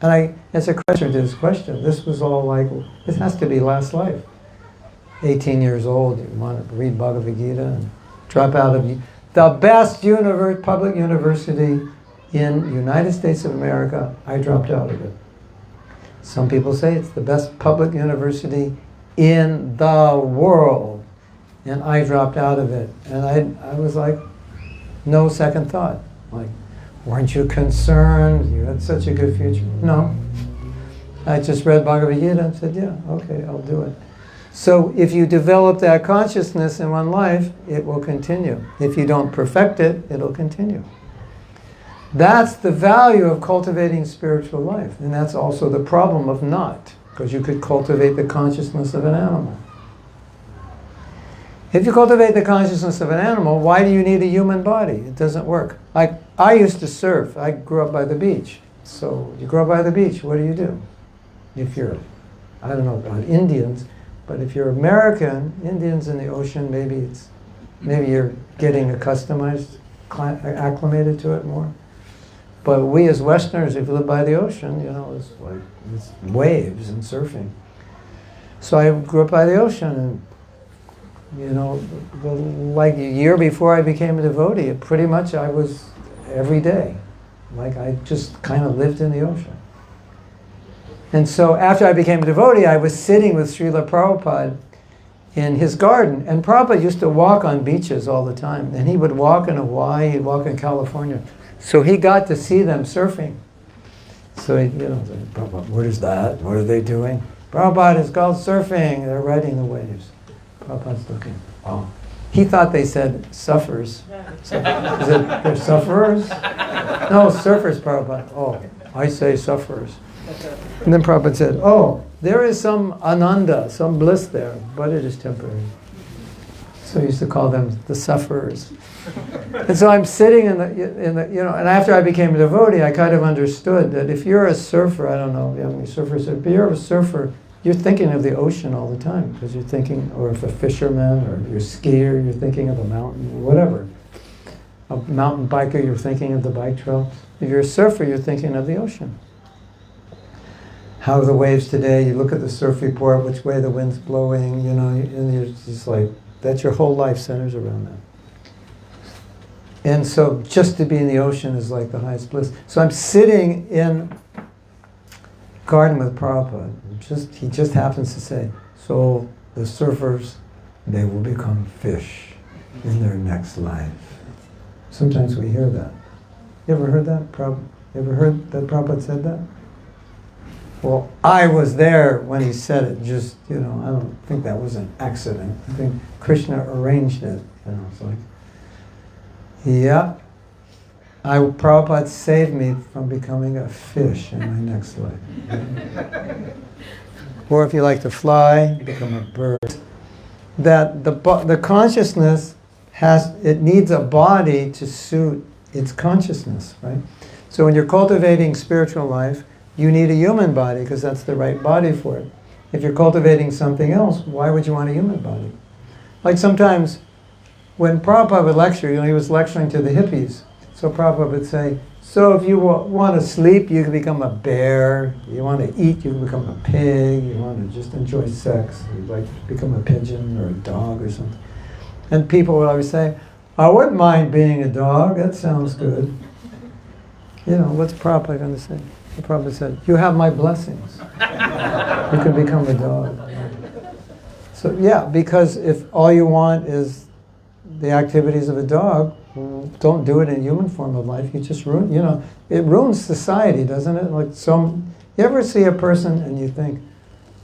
And I asked a question to this question. This was all this has to be last life. 18 years old, you want to read Bhagavad Gita and drop out of the best public university in the United States of America. I dropped out of it. Some people say it's the best public university in the world, and I dropped out of it. And I was no second thought. Weren't you concerned? You had such a good future. No. I just read Bhagavad Gita and said, yeah, okay, I'll do it. So if you develop that consciousness in one life, it will continue. If you don't perfect it, it'll continue. That's the value of cultivating spiritual life. And that's also the problem of not, because you could cultivate the consciousness of an animal. If you cultivate the consciousness of an animal, why do you need a human body? It doesn't work. I used to surf. I grew up by the beach. So you grow up by the beach, what do? If you're, I don't know about Indians, but if you're American, Indians in the ocean, maybe you're getting acclimated to it more. But we as Westerners, if we live by the ocean, it's waves and surfing. So I grew up by the ocean, and a year before I became a devotee, pretty much I was every day. I just kind of lived in the ocean. And so after I became a devotee, I was sitting with Srila Prabhupada in his garden. And Prabhupada used to walk on beaches all the time. And he would walk in Hawaii, he'd walk in California. So he got to see them surfing. So he, Prabhupada, what is that? What are they doing? Prabhupada, it's called surfing. They're riding the waves. Prabhupada's looking. Oh. He thought they said suffers. So, is it they're sufferers? No, surfers, Prabhupada. Oh, I say sufferers. And then Prabhupada said, oh, there is some ananda, some bliss there, but it is temporary. So he used to call them the sufferers. And so I'm sitting in the and after I became a devotee, I kind of understood that if you're a surfer, I don't know how many surfers, but if you're a surfer, you're thinking of the ocean all the time because you're thinking, or if a fisherman or you're a skier, you're thinking of a mountain, or whatever. A mountain biker, you're thinking of the bike trail. If you're a surfer, you're thinking of the ocean. How are the waves today? You look at the surf report, which way the wind's blowing, you know, and you're just like, that's your whole life centers around that. And so just to be in the ocean is like the highest bliss. So I'm sitting in garden with Prabhupada. He just happens to say, so the surfers, they will become fish in their next life. Sometimes we hear that. You ever heard that? You ever heard that Prabhupada said that? Well, I was there when he said it. Just, you know, I don't think that was an accident. I think Krishna arranged it. You know, it's like, yeah, Prabhupada saved me from becoming a fish in my next life. Or if you like to fly, become a bird. That the consciousness it needs a body to suit its consciousness, right? So when you're cultivating spiritual life, you need a human body because that's the right body for it. If you're cultivating something else, why would you want a human body? Like sometimes when Prabhupada would lecture, you know, he was lecturing to the hippies. So Prabhupada would say, so if you want to sleep, you can become a bear. You want to eat, you can become a pig. You want to just enjoy sex, you'd like to become a pigeon or a dog or something. And people would always say, I wouldn't mind being a dog, that sounds good. You know, what's Prabhupada going to say? Prabhupada said, you have my blessings. You can become a dog. So yeah, because if all you want is the activities of a dog, don't do it in human form of life. You just ruin, you know, it ruins society, doesn't it? Like you ever see a person and you think,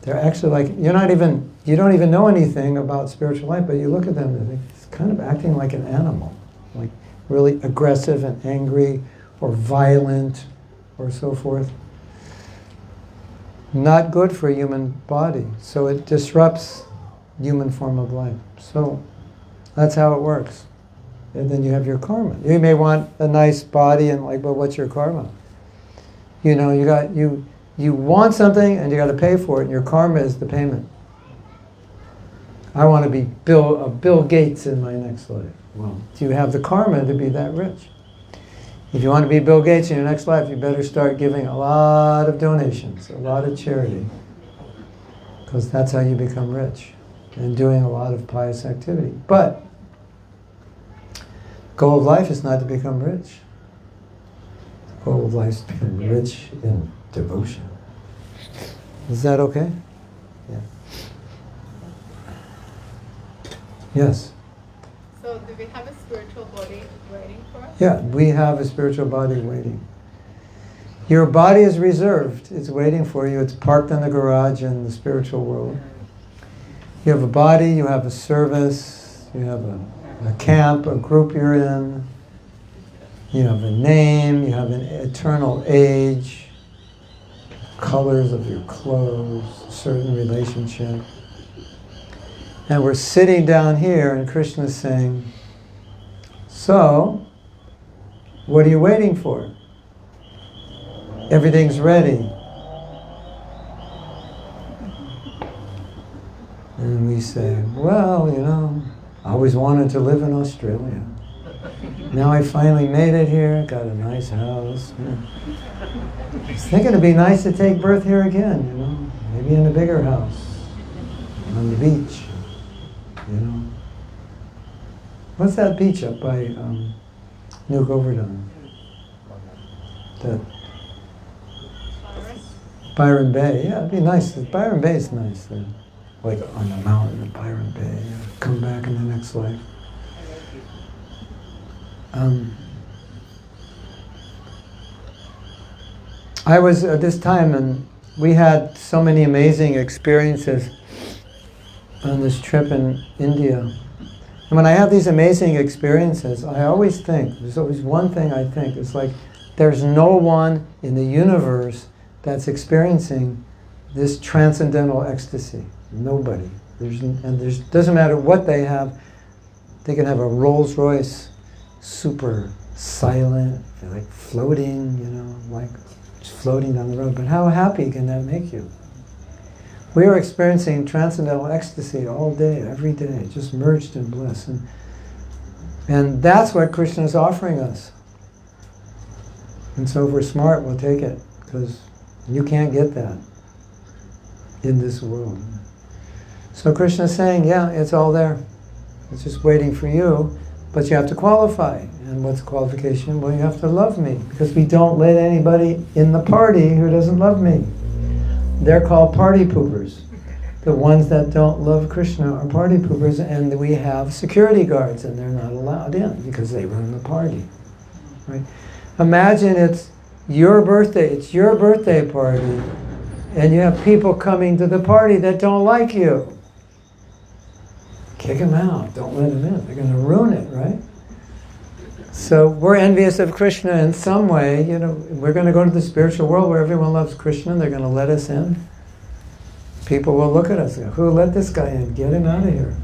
they're actually like, you don't even know anything about spiritual life, but you look at them and think, it's kind of acting like an animal, like really aggressive and angry or violent or so forth. Not good for a human body. So it disrupts human form of life. So that's how it works. And then you have your karma. You may want a nice body and like, but what's your karma? You know, you want something and you got to pay for it, and your karma is the payment. I want to be Bill Gates in my next life. Well, do you have the karma to be that rich? If you want to be Bill Gates in your next life, you better start giving a lot of donations, a lot of charity, because that's how you become rich, and doing a lot of pious activity. But the goal of life is not to become rich. The goal of life is to become rich in devotion. Is that okay? Yeah. Yes? So do we have a spiritual body waiting for us? Yeah, we have a spiritual body waiting. Your body is reserved. It's waiting for you. It's parked in the garage in the spiritual world. You have a body, you have a service, you have a camp, a group you're in. You have a name, you have an eternal age, colors of your clothes, a certain relationship. And we're sitting down here and Krishna's saying, so, what are you waiting for? Everything's ready. And we say, well, you know, I always wanted to live in Australia. Now I finally made it here, got a nice house. I was thinking it'd be nice to take birth here again, you know, maybe in a bigger house, on the beach, you know. What's that beach up by New Govardhan? That Byron Bay. Yeah, it'd be nice. Byron Bay is nice. Like on the mountain of Byron Bay. Come back in the next life. I was at this time, and we had so many amazing experiences on this trip in India. And when I have these amazing experiences, I always think, there's always one thing I think, it's like there's no one in the universe that's experiencing this transcendental ecstasy. Nobody. Doesn't matter what they have. They can have a Rolls Royce, super silent, like floating, you know, like just floating down the road. But how happy can that make you? We are experiencing transcendental ecstasy all day, every day, just merged in bliss. And that's what Krishna is offering us. And so if we're smart, we'll take it, because you can't get that in this world. So Krishna is saying, yeah, it's all there. It's just waiting for you, but you have to qualify. And what's the qualification? Well, you have to love me, because we don't let anybody in the party who doesn't love me. They're called party poopers. The ones that don't love Krishna are party poopers, and we have security guards, and they're not allowed in because they run the party. Right? Imagine it's your birthday party, and you have people coming to the party that don't like you. Kick them out. Don't let them in. They're going to ruin it, right? So we're envious of Krishna in some way. You know, we're going to go to the spiritual world where everyone loves Krishna. They're going to let us in. People will look at us and go, who let this guy in? Get him out of here.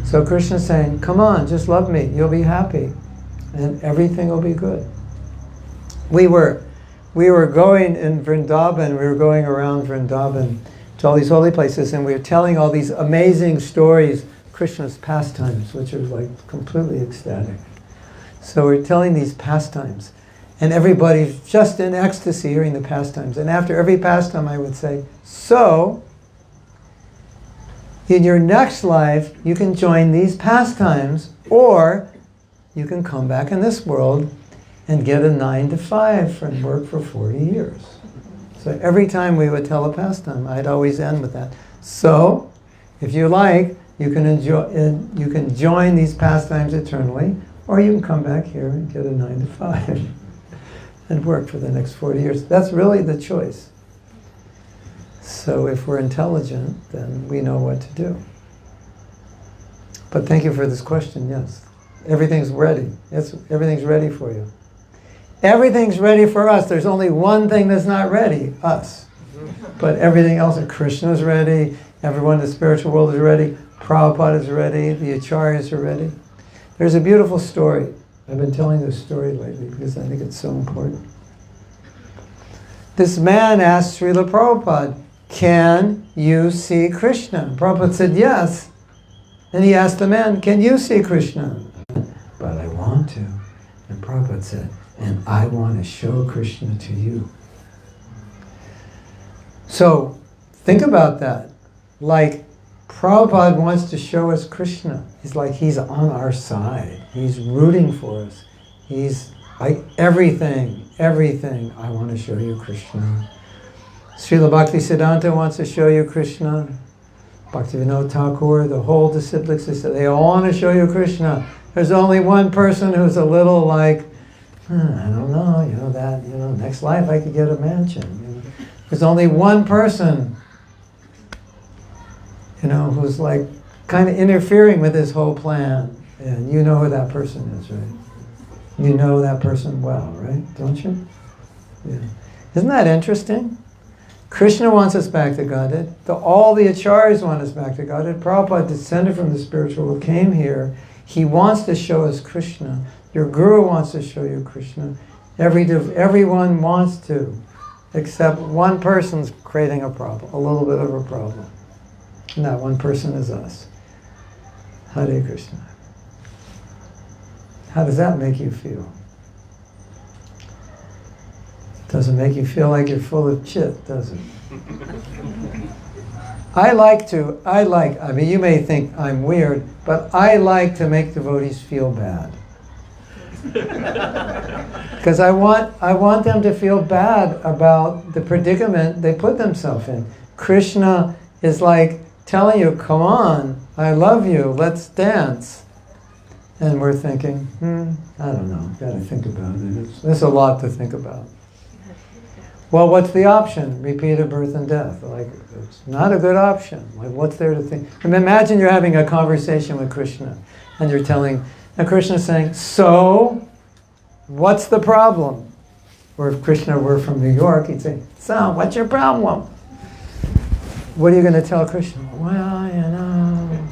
So Krishna's saying, come on, just love me. You'll be happy. And everything will be good. We were going in Vrindavan. We were going around Vrindavan to all these holy places, and we were telling all these amazing stories, Krishna's pastimes, which are like completely ecstatic. So we're telling these pastimes, and everybody's just in ecstasy hearing the pastimes. And after every pastime, I would say, so, in your next life, you can join these pastimes, or you can come back in this world and get a 9-to-5 and work for 40 years. So every time we would tell a pastime, I'd always end with that. So, if you like, you can join these pastimes eternally, or you can come back here and get a 9-to-5 and work for the next 40 years. That's really the choice. So if we're intelligent, then we know what to do. But thank you for this question, yes. Everything's ready. Everything's ready for you. Everything's ready for us. There's only one thing that's not ready, us. But everything else, Krishna's ready, everyone in the spiritual world is ready, Prabhupada is ready, the acharyas are ready. There's a beautiful story. I've been telling this story lately because I think it's so important. This man asked Srila Prabhupada, can you see Krishna? Prabhupada said yes. And he asked the man, can you see Krishna? But I want to. And Prabhupada said, and I want to show Krishna to you. So, think about that. Like, Prabhupada wants to show us Krishna. He's like, he's on our side. He's rooting for us. He's like, everything, I want to show you Krishna. Srila Bhaktisiddhanta wants to show you Krishna. Bhaktivinoda Thakur, the whole disciplics, they all want to show you Krishna. There's only one person who's a little like, I don't know, next life I could get a mansion. There's only one person, who's like kind of interfering with his whole plan. And you know who that person is, right? You know that person well, right? Don't you? Yeah. Isn't that interesting? Krishna wants us back to Godhead. All the acharyas want us back to Godhead. Prabhupada descended from the spiritual world, came here. He wants to show us Krishna. Your guru wants to show you Krishna. Everyone wants to, except one person's creating a problem, a little bit of a problem. And that one person is us. Hare Krishna. How does that make you feel? Doesn't make you feel like you're full of shit, does it? I mean, you may think I'm weird, but I like to make devotees feel bad. Because I want them to feel bad about the predicament they put themselves in. Krishna is like telling you, come on, I love you, let's dance. And we're thinking, I don't know, gotta think about it. There's a lot to think about. Well, what's the option? Repeated birth and death. Like, it's not a good option. Like, what's there to think? And imagine you're having a conversation with Krishna, and you're telling, and Krishna's saying, so, what's the problem? Or if Krishna were from New York, he'd say, so, what's your problem? What are you going to tell Krishna? Well, I'm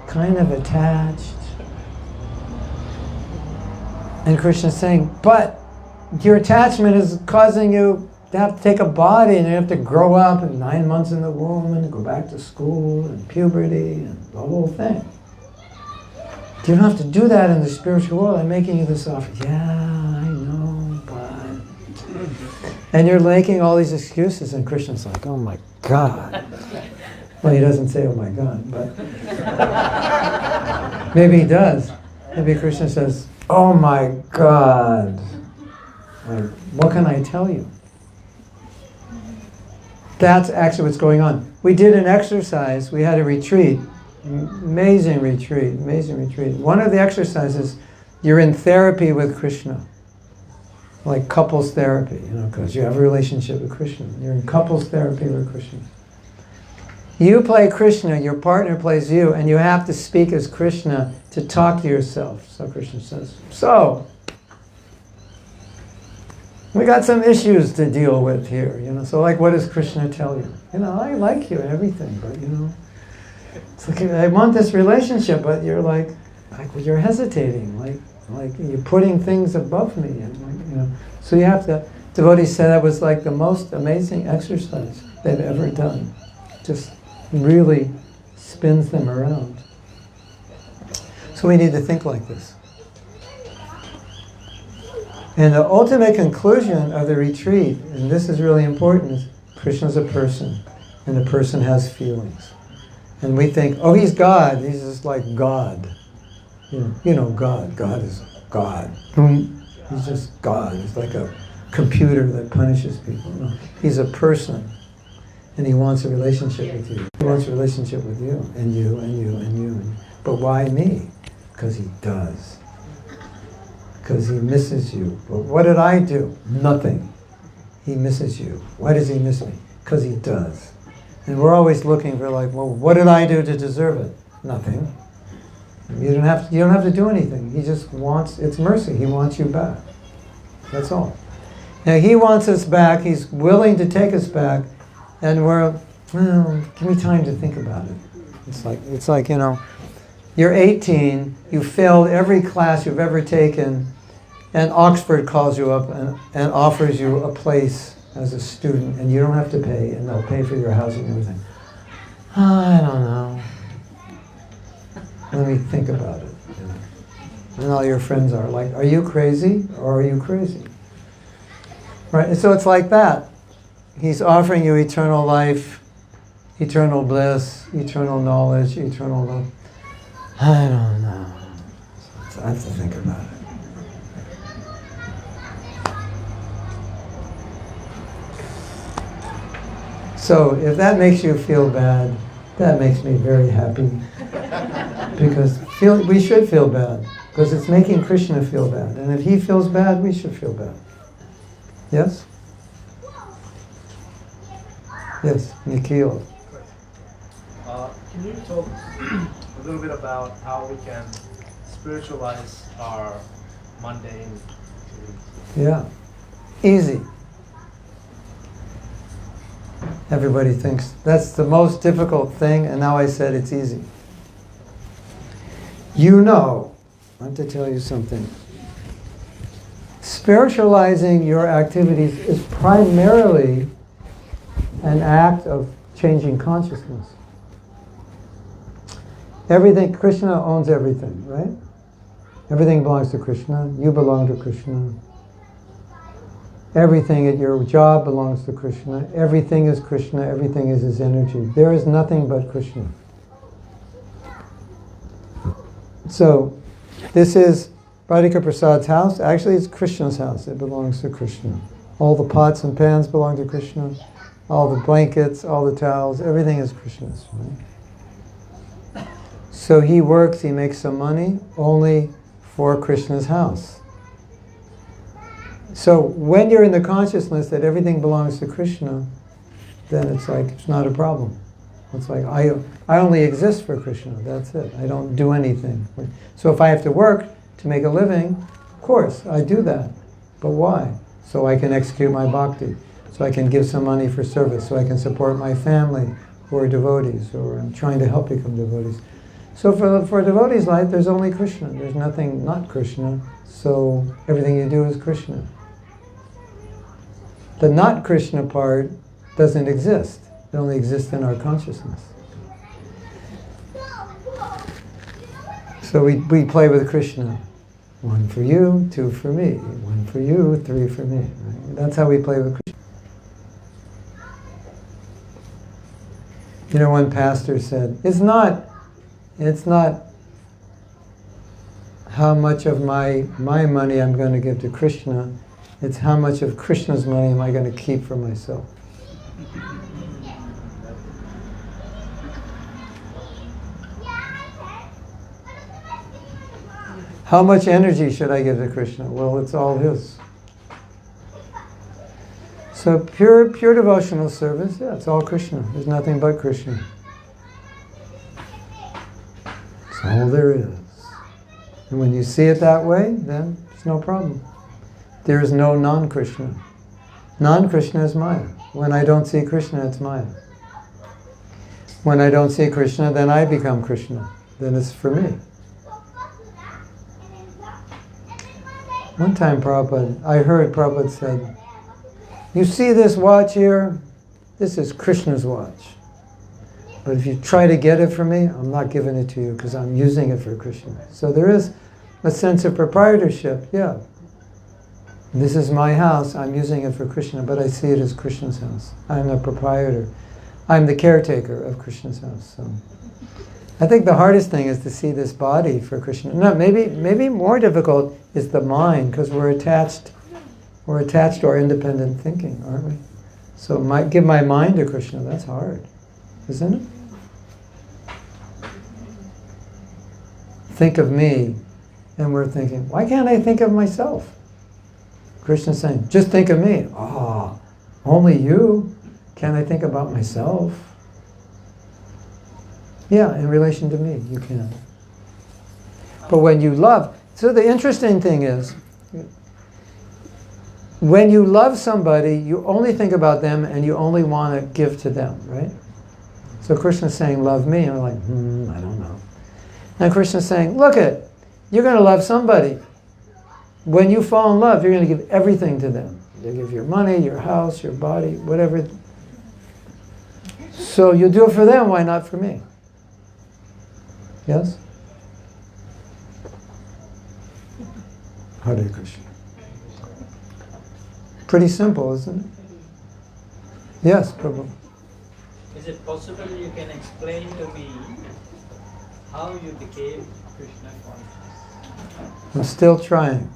kind of attached. And Krishna's saying, but your attachment is causing you they have to take a body and they have to grow up and 9 months in the womb and go back to school and puberty and the whole thing. You don't have to do that in the spiritual world. I'm making you this offer. Yeah, I know, but... And you're making all these excuses, and Krishna's like, oh my God. Well, he doesn't say, oh my God, but... maybe he does. Maybe Krishna says, oh my God. Like, what can I tell you? That's actually what's going on. We did an exercise. We had a retreat. Amazing retreat, amazing retreat. One of the exercises, you're in therapy with Krishna. Like couples therapy, because you have a relationship with Krishna. You're in couples therapy with Krishna. You play Krishna, your partner plays you, and you have to speak as Krishna to talk to yourself. So Krishna says, so, we got some issues to deal with here, So like, what does Krishna tell you? I like you and everything, but it's like, I want this relationship, but you're like you're hesitating, like you're putting things above me, and So you have to. Devotees said that was like the most amazing exercise they've ever done. Just really spins them around. So we need to think like this. And the ultimate conclusion of the retreat, and this is really important, is Krishna's a person, and the person has feelings. And we think, oh, he's God. He's just like God. God. God is God. He's just God. He's like a computer that punishes people. No, he's a person. And he wants a relationship with you. He wants a relationship with you, and you, and you, and you. But why me? Because he does. Because he misses you. But what did I do? Nothing. He misses you. Why does he miss me? Because he does. And we're always looking for well, what did I do to deserve it? Nothing. You don't have to do anything. He just wants, it's mercy. He wants you back. That's all. Now he wants us back. He's willing to take us back. And we're, give me time to think about it. It's like, you're 18, you failed every class you've ever taken, and Oxford calls you up and offers you a place as a student, and you don't have to pay, and they'll pay for your housing and everything. I don't know. Let me think about it. And all your friends are like, are you crazy, or are you crazy? Right, and so it's like that. He's offering you eternal life, eternal bliss, eternal knowledge, eternal love. I don't know. I have to think about it. So if that makes you feel bad, that makes me very happy. Because we should feel bad. Because it's making Krishna feel bad. And if he feels bad, we should feel bad. Yes? Yes, Nikhil. Can you talk a little bit about how we can spiritualize our mundane activities? Yeah. Easy. Everybody thinks that's the most difficult thing, and now I said it's easy. I have to tell you something. Spiritualizing your activities is primarily an act of changing consciousness. Everything, Krishna owns everything, right? Everything belongs to Krishna. You belong to Krishna. Everything at your job belongs to Krishna. Everything is Krishna. Everything is his energy. There is nothing but Krishna. So, this is Radhika Prasad's house. Actually, it's Krishna's house. It belongs to Krishna. All the pots and pans belong to Krishna. All the blankets, all the towels, everything is Krishna's. Right? So he works, he makes some money only for Krishna's house. So when you're in the consciousness that everything belongs to Krishna, then it's not a problem. It's like, I only exist for Krishna, that's it. I don't do anything. So if I have to work to make a living, of course, I do that. But why? So I can execute my bhakti. So I can give some money for service. So I can support my family who are devotees, or I'm trying to help become devotees. So for a devotee's life, there's only Krishna. There's nothing not Krishna. So everything you do is Krishna. The not Krishna part doesn't exist. It only exists in our consciousness. So we play with Krishna. 1 for you, 2 for me. 1 for you, 3 for me. Right? That's how we play with Krishna. You know, one pastor said, it's not how much of my money I'm going to give to Krishna, it's how much of Krishna's money am I going to keep for myself. How much energy should I give to Krishna? Well, it's all his. So pure devotional service, yeah, it's all Krishna. There's nothing but Krishna. It's all there is. And when you see it that way, then it's no problem. There is no non-Krishna. Non-Krishna is Maya. When I don't see Krishna, it's Maya. When I don't see Krishna, then I become Krishna. Then it's for me. One time I heard Prabhupada said, you see this watch here? This is Krishna's watch. But if you try to get it from me, I'm not giving it to you because I'm using it for Krishna. So there is a sense of proprietorship, yeah. This is my house, I'm using it for Krishna, but I see it as Krishna's house. I'm the proprietor. I'm the caretaker of Krishna's house. So I think the hardest thing is to see this body for Krishna. No, maybe more difficult is the mind, because we're attached to our independent thinking, aren't we? So give my mind to Krishna, that's hard, isn't it? Think of me, and we're thinking, why can't I think of myself? Krishna's saying, just think of me. Oh, only you? Can I think about myself? Yeah, in relation to me, you can. But when you love, so the interesting thing is, when you love somebody, you only think about them and you only want to give to them, right? So Krishna's saying, love me, and we're like, I don't know. And Krishna's saying, look it, you're going to love somebody. When you fall in love, you're going to give everything to them. You give your money, your house, your body, whatever. So you do it for them, why not for me? Yes? Hare Krishna. Pretty simple, isn't it? Yes, Prabhu. Is it possible you can explain to me how you became Krishna conscious? I'm still trying.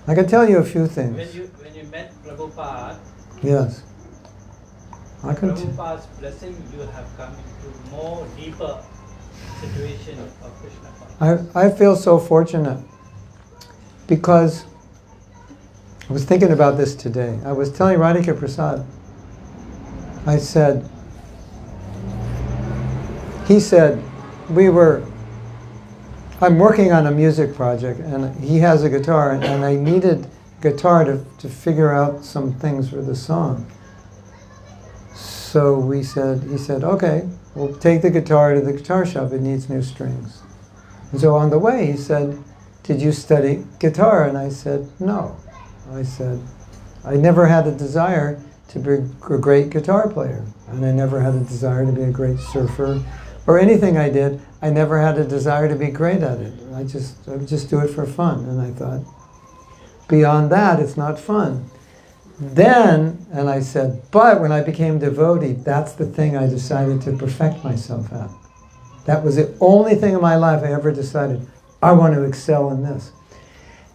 I can tell you a few things. When you met Prabhupada, Yes. I can Prabhupada's blessing, you have come into more deeper situation of Krishna consciousness. I feel so fortunate because I was thinking about this today. I was telling Radhika Prasad, he said, I'm working on a music project and he has a guitar and I needed guitar to figure out some things for the song. So he said, okay, we'll take the guitar to the guitar shop, it needs new strings. And so on the way he said, did you study guitar? And I said, no. I said, I never had a desire to be a great guitar player. And I never had a desire to be a great surfer. Or anything I did, I never had a desire to be great at it. I would just do it for fun. And I thought, beyond that, it's not fun. Then, and I said, but when I became devotee, that's the thing I decided to perfect myself at. That was the only thing in my life I ever decided, I want to excel in this.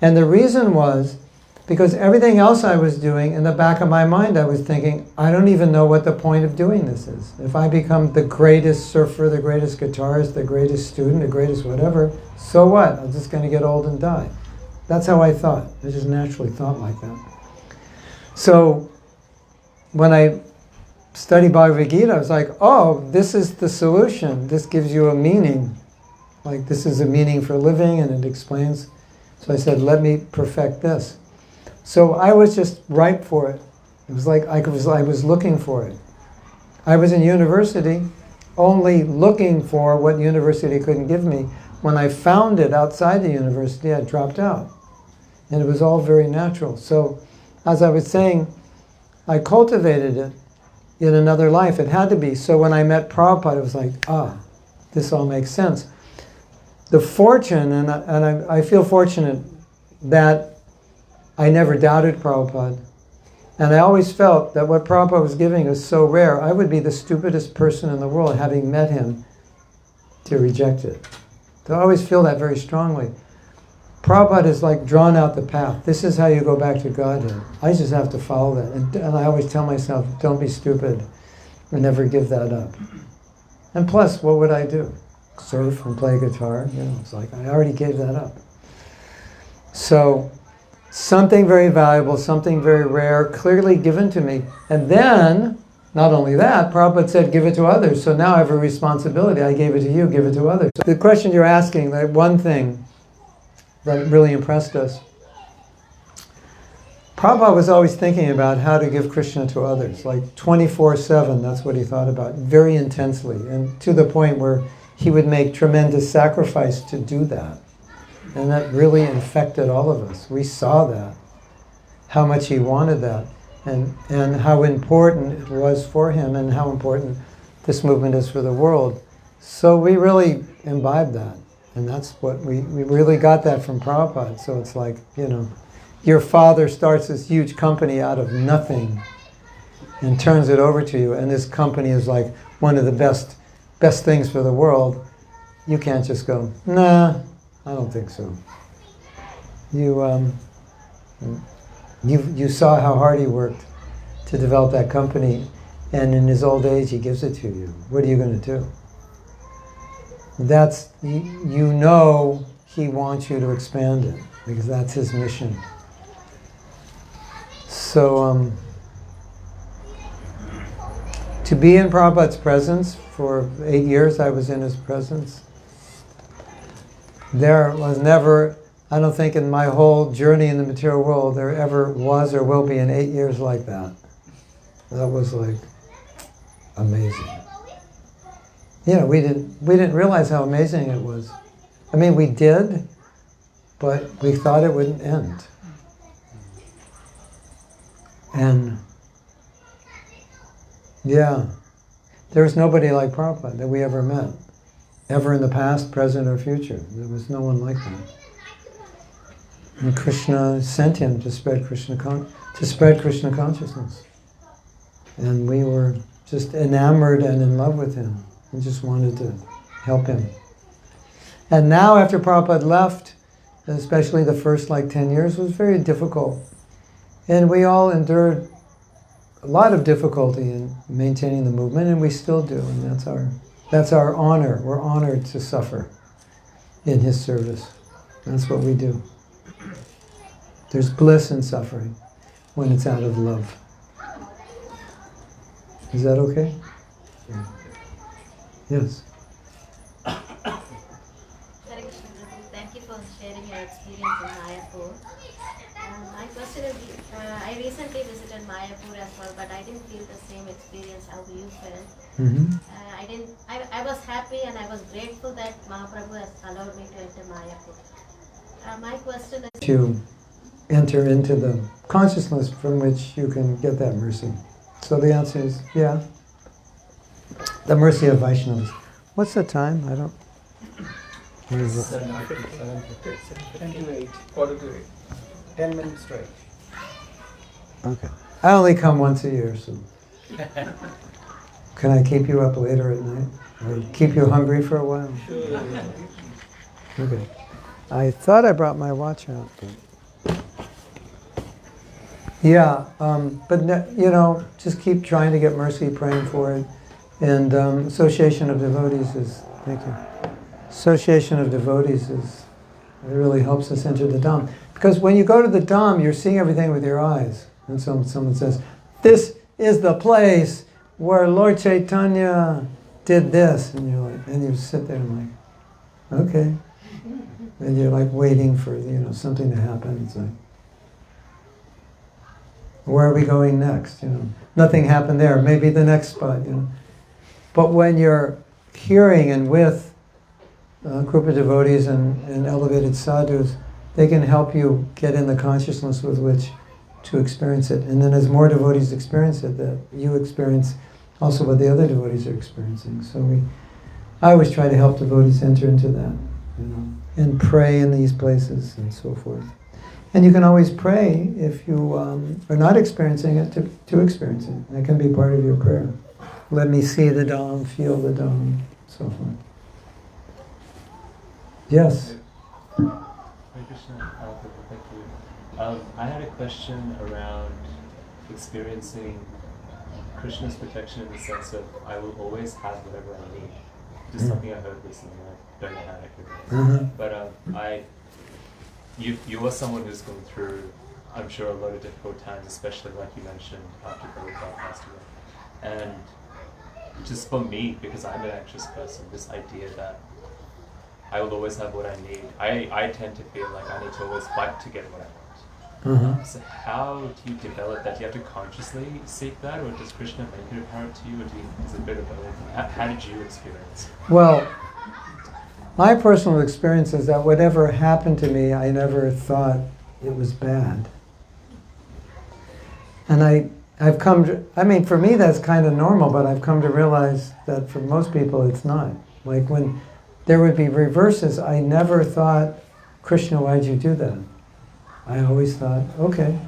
And the reason was, because everything else I was doing, in the back of my mind I was thinking, I don't even know what the point of doing this is. If I become the greatest surfer, the greatest guitarist, the greatest student, the greatest whatever, so what? I'm just going to get old and die. That's how I thought. I just naturally thought like that. So when I studied Bhagavad Gita, I was like, oh, this is the solution. This gives you a meaning. Like, this is a meaning for living, and it explains. So I said, let me perfect this. So I was just ripe for it. It was like I was looking for it. I was in university only looking for what university couldn't give me. When I found it outside the university, I dropped out. And it was all very natural. So as I was saying, I cultivated it in another life. It had to be. So when I met Prabhupada, it was like, this all makes sense. The fortune, and I feel fortunate that I never doubted Prabhupada. And I always felt that what Prabhupada was giving was so rare, I would be the stupidest person in the world, having met him, to reject it. So I always feel that very strongly. Prabhupada has like drawn out the path. This is how you go back to Godhead. I just have to follow that. And I always tell myself, don't be stupid and never give that up. And plus, what would I do? Surf and play guitar? It's like, I already gave that up. So, something very valuable, something very rare, clearly given to me. And then, not only that, Prabhupada said, give it to others. So now I have a responsibility. I gave it to you, give it to others. So the question you're asking, that one thing that really impressed us, Prabhupada was always thinking about how to give Krishna to others, like 24/7, that's what he thought about, very intensely, and to the point where he would make tremendous sacrifice to do that. And that really infected all of us. We saw that, how much he wanted that, and how important it was for him, and how important this movement is for the world. So we really imbibed that. And that's what we really got that from Prabhupada. So it's like, your father starts this huge company out of nothing and turns it over to you. And this company is like one of the best things for the world. You can't just go, nah, I don't think so. You saw how hard he worked to develop that company. And in his old age, he gives it to you. What are you going to do? That's, he wants you to expand it, because that's his mission. So, to be in Prabhupada's presence, for 8 years I was in his presence, there was never, I don't think in my whole journey in the material world, there ever was or will be in 8 years like that. That was like amazing. We didn't realize how amazing it was. I mean, we did, but we thought it wouldn't end. And there was nobody like Prabhupada that we ever met, ever in the past, present, or future. There was no one like that. And Krishna sent him to spread Krishna consciousness. And we were just enamored and in love with him. We just wanted to help him. And now after Prabhupada left, especially the first 10 years, was very difficult. And we all endured a lot of difficulty in maintaining the movement, and we still do, and that's our honor. We're honored to suffer in his service. That's what we do. There's bliss in suffering when it's out of love. Is that okay? Yeah. Yes. Thank you for sharing your experience in Mayapur. My question is, I recently visited Mayapur as well, but I didn't feel the same experience how you felt. Mm-hmm. I was happy and I was grateful that Mahaprabhu has allowed me to enter Mayapur. My question is to enter into the consciousness from which you can get that mercy. So the answer is, yeah. The mercy of Vaishnavas. What's the time? I don't... What is it? 10 to 8, quarter to 8. 10 minutes straight. Okay. I only come once a year, so... Can I keep you up later at night? Or keep you hungry for a while? Sure. Okay. I thought I brought my watch out. Yeah, but just keep trying to get mercy, praying for it. And association of devotees is, thank you. Association of devotees it really helps us enter the Dham. Because when you go to the Dham, you're seeing everything with your eyes. And so someone says, this is the place where Lord Chaitanya did this. And you're like, and you sit there and like, okay. And you're like waiting for, something to happen. It's like, where are we going next? Nothing happened there. Maybe the next spot. But when you're hearing and with a group of devotees and elevated sadhus, they can help you get in the consciousness with which to experience it. And then as more devotees experience it, that you experience also what the other devotees are experiencing. So I always try to help devotees enter into that, and pray in these places and so forth. And you can always pray if you are not experiencing it to experience it. That can be part of your prayer. Let me see the Dham, feel the Dham, so forth. Yes? Hare Krishna, thank you. I had a question around experiencing Krishna's protection in the sense of I will always have whatever I need. Just something I heard recently, I don't know how accurate it is. But you are someone who's gone through, I'm sure, a lot of difficult times, especially like you mentioned after Goloka passed away. And just for me, because I'm an anxious person, this idea that I will always have what I need, I tend to feel like I need to always fight to get what I want. So how do you develop that? Do you have to consciously seek that, or does Krishna make it apparent to you, or is it a bit of both? How did you experience? Well, my personal experience is that whatever happened to me, I never thought it was bad. And I've come to, for me that's kind of normal, but I've come to realize that for most people it's not. Like when there would be reverses, I never thought, Krishna, why'd you do that? I always thought, okay,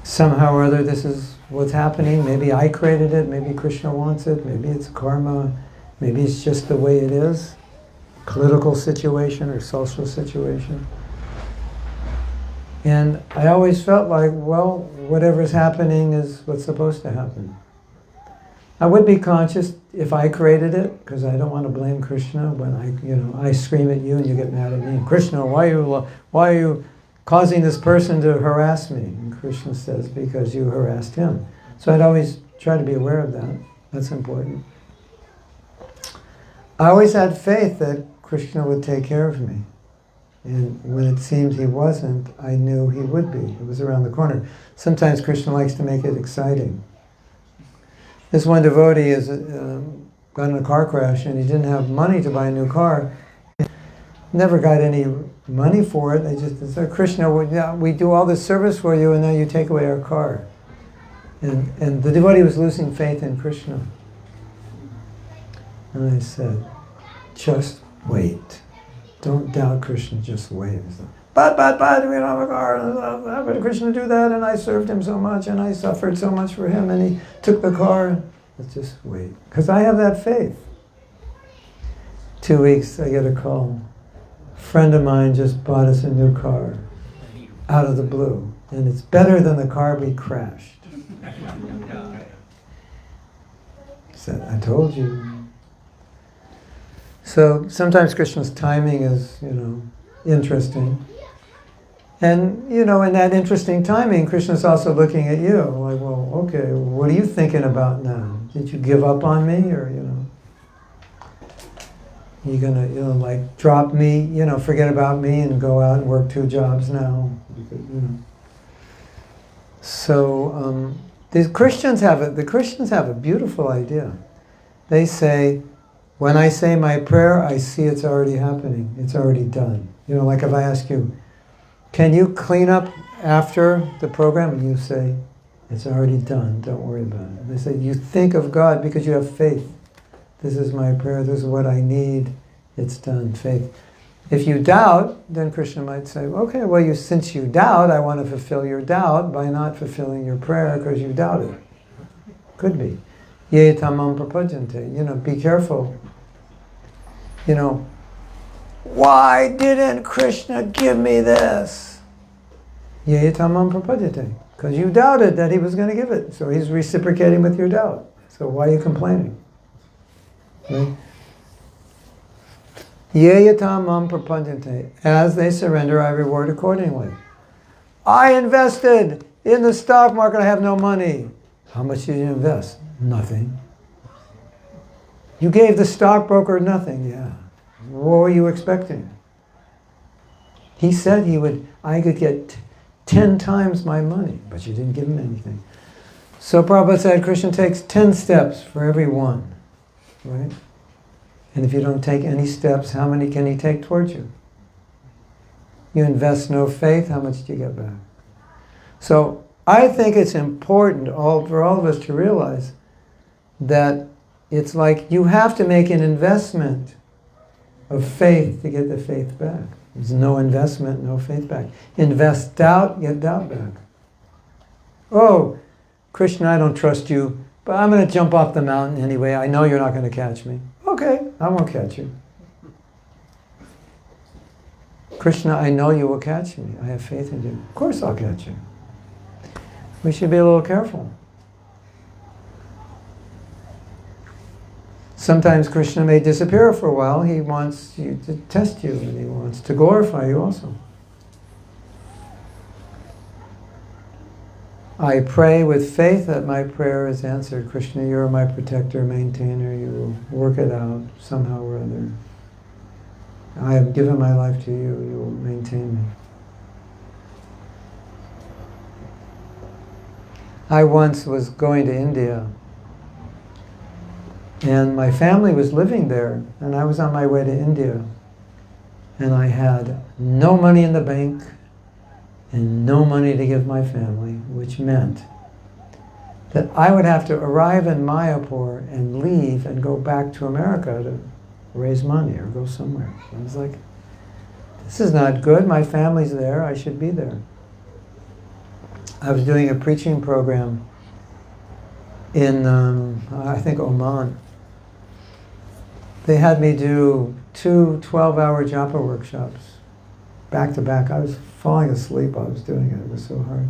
somehow or other this is what's happening. Maybe I created it, maybe Krishna wants it, maybe it's karma, maybe it's just the way it is, political situation or social situation. And I always felt like, well, whatever's happening is what's supposed to happen. I would be conscious if I created it, because I don't want to blame Krishna when I scream at you and you get mad at me. Krishna, why are you causing this person to harass me? And Krishna says, because you harassed him. So I'd always try to be aware of that. That's important. I always had faith that Krishna would take care of me. And when it seemed he wasn't, I knew he would be. It was around the corner. Sometimes Krishna likes to make it exciting. This one devotee has got in a car crash and he didn't have money to buy a new car. Never got any money for it. They just said, Krishna, we do all this service for you and now you take away our car. And the devotee was losing faith in Krishna. And I said, just wait. Don't doubt Krishna, just wait. But, we don't have a car. How could Krishna do that? And I served him so much, and I suffered so much for him, and he took the car. Let's just wait. Because I have that faith. 2 weeks, I get a call. A friend of mine just bought us a new car out of the blue, and it's better than the car we crashed. He said, I told you. So sometimes Krishna's timing is, interesting. And, in that interesting timing, Krishna's also looking at you. Like, well, okay, what are you thinking about now? Did you give up on me? Or, you gonna, drop me, forget about me and go out and work 2 jobs now? Because, So, the Christians have a beautiful idea. They say, when I say my prayer, I see it's already happening. It's already done. Like if I ask you, can you clean up after the program? And you say, it's already done. Don't worry about it. They say, you think of God because you have faith. This is my prayer. This is what I need. It's done. Faith. If you doubt, then Krishna might say, okay, well, since you doubt, I want to fulfill your doubt by not fulfilling your prayer because you doubted. Could be. Ye tamam prapajante. Be careful. Why didn't Krishna give me this? Ye tamam prapajate. Because you doubted that he was going to give it. So he's reciprocating with your doubt. So why are you complaining? Right? Ye tamam prapajate. As they surrender, I reward accordingly. I invested in the stock market. I have no money. How much did you invest? Nothing. You gave the stockbroker nothing. Yeah. What were you expecting? He said I could get 10 times my money, but you didn't give him anything. So Prabhupada said Krishna takes 10 steps for every one, right? And if you don't take any steps, how many can he take towards you? You invest no faith, how much do you get back? So I think it's important for all of us to realize that it's like you have to make an investment of faith to get the faith back. There's no investment, no faith back. Invest doubt, get doubt back. Oh, Krishna, I don't trust you, but I'm going to jump off the mountain anyway. I know you're not going to catch me. Okay, I won't catch you. Krishna, I know you will catch me. I have faith in you. Of course I'll catch you. We should be a little careful. Sometimes Krishna may disappear for a while. He wants you to test you, and he wants to glorify you also. I pray with faith that my prayer is answered. Krishna, you are my protector, maintainer. You will work it out somehow or other. I have given my life to you. You will maintain me. I once was going to India, and my family was living there, and I was on my way to India, and I had no money in the bank and no money to give my family, which meant that I would have to arrive in Mayapur and leave and go back to America to raise money or go somewhere. I was like, this is not good. My family's there. I should be there. I was doing a preaching program in, I think, Oman. They had me do 2 12-hour japa workshops, back to back. I was falling asleep while I was doing it. It was so hard.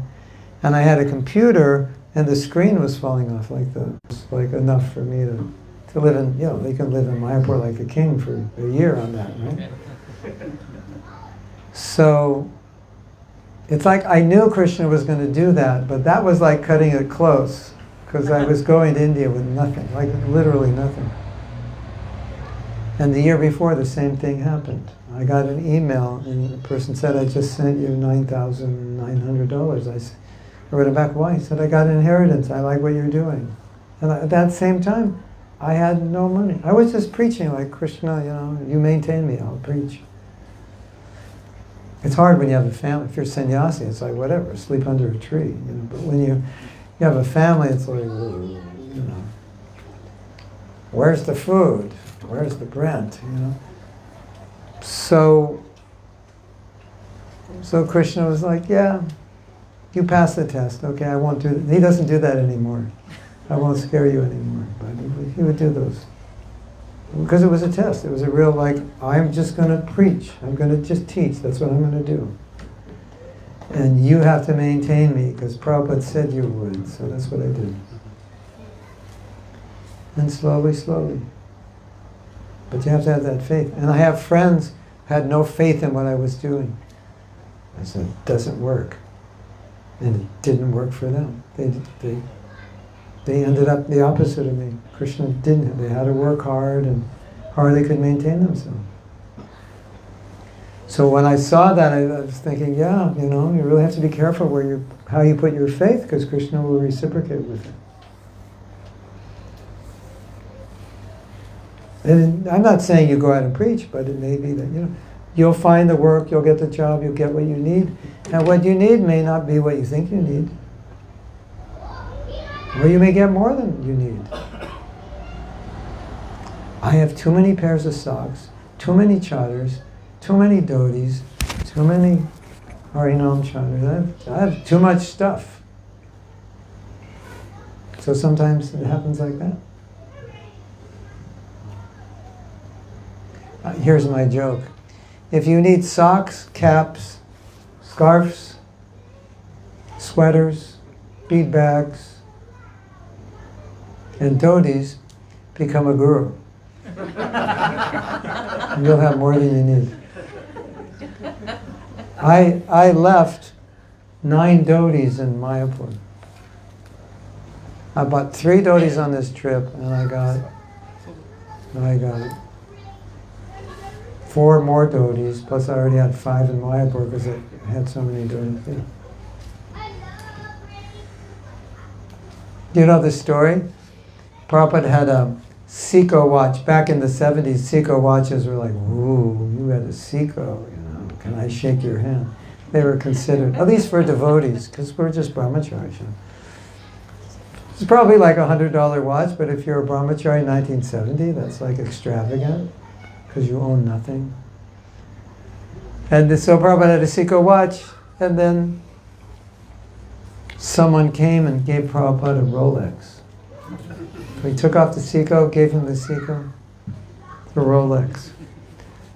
And I had a computer, and the screen was falling off like that. It was like enough for me to live in, you know, they can live in Mayapur like a king for a year on that, right? So, it's like I knew Krishna was going to do that, but that was like cutting it close, because I was going to India with nothing, like literally nothing. And the year before, the same thing happened. I got an email, and the person said, I just sent you $9,900. I wrote him back, why? He said, I got an inheritance. I like what you're doing. And at that same time, I had no money. I was just preaching like, Krishna, you know, you maintain me, I'll preach. It's hard when you have a family. If you're sannyasi, it's like, whatever, sleep under a tree. You know. But when you have a family, it's like, you know, where's the food? Where's the rent? You know. So Krishna was like, yeah, you passed the test. Okay, I won't do that. He doesn't do that anymore. I won't scare you anymore. But he would do those. Because it was a test. It was a real, like, I'm just going to preach. I'm going to just teach. That's what I'm going to do. And you have to maintain me, because Prabhupada said you would. So that's what I did. And slowly, slowly. But you have to have that faith. And I have friends who had no faith in what I was doing. I said, it doesn't work. And it didn't work for them. They ended up the opposite of me. Krishna didn't. They had to work hard and hardly could maintain themselves. So when I saw that, I was thinking, yeah, you know, you really have to be careful how you put your faith, because Krishna will reciprocate with it. And I'm not saying you go out and preach, but it may be that, you know, you'll find the work, you'll get the job, you'll get what you need. And what you need may not be what you think you need. Or you may get more than you need. I have too many pairs of socks, too many chatters, too many dhotis, too many harinam chatters. I have too much stuff. So sometimes it happens like that. Here's my joke. If you need socks, caps, scarves, sweaters, bead bags, and dhotis, become a guru. And you'll have more than you need. I left 9 dhotis in Mayapur. I bought 3 dhotis on this trip, and I got 4 more dhotis, plus I already had 5 in Mayapur because I had so many dhotis. Yeah. You know the story? Prabhupada had a Seiko watch. Back in the 70s, Seiko watches were like, ooh, you had a Seiko, you know, can I shake your hand? they were considered, at least for devotees, because we're just brahmacharis. You know. It's probably like a $100 watch, but if you're a brahmachari in 1970, that's like extravagant, because you own nothing. And so Prabhupada had a Seiko watch, and then someone came and gave Prabhupada a Rolex. So he took off the Seiko, gave him the Seiko, the Rolex.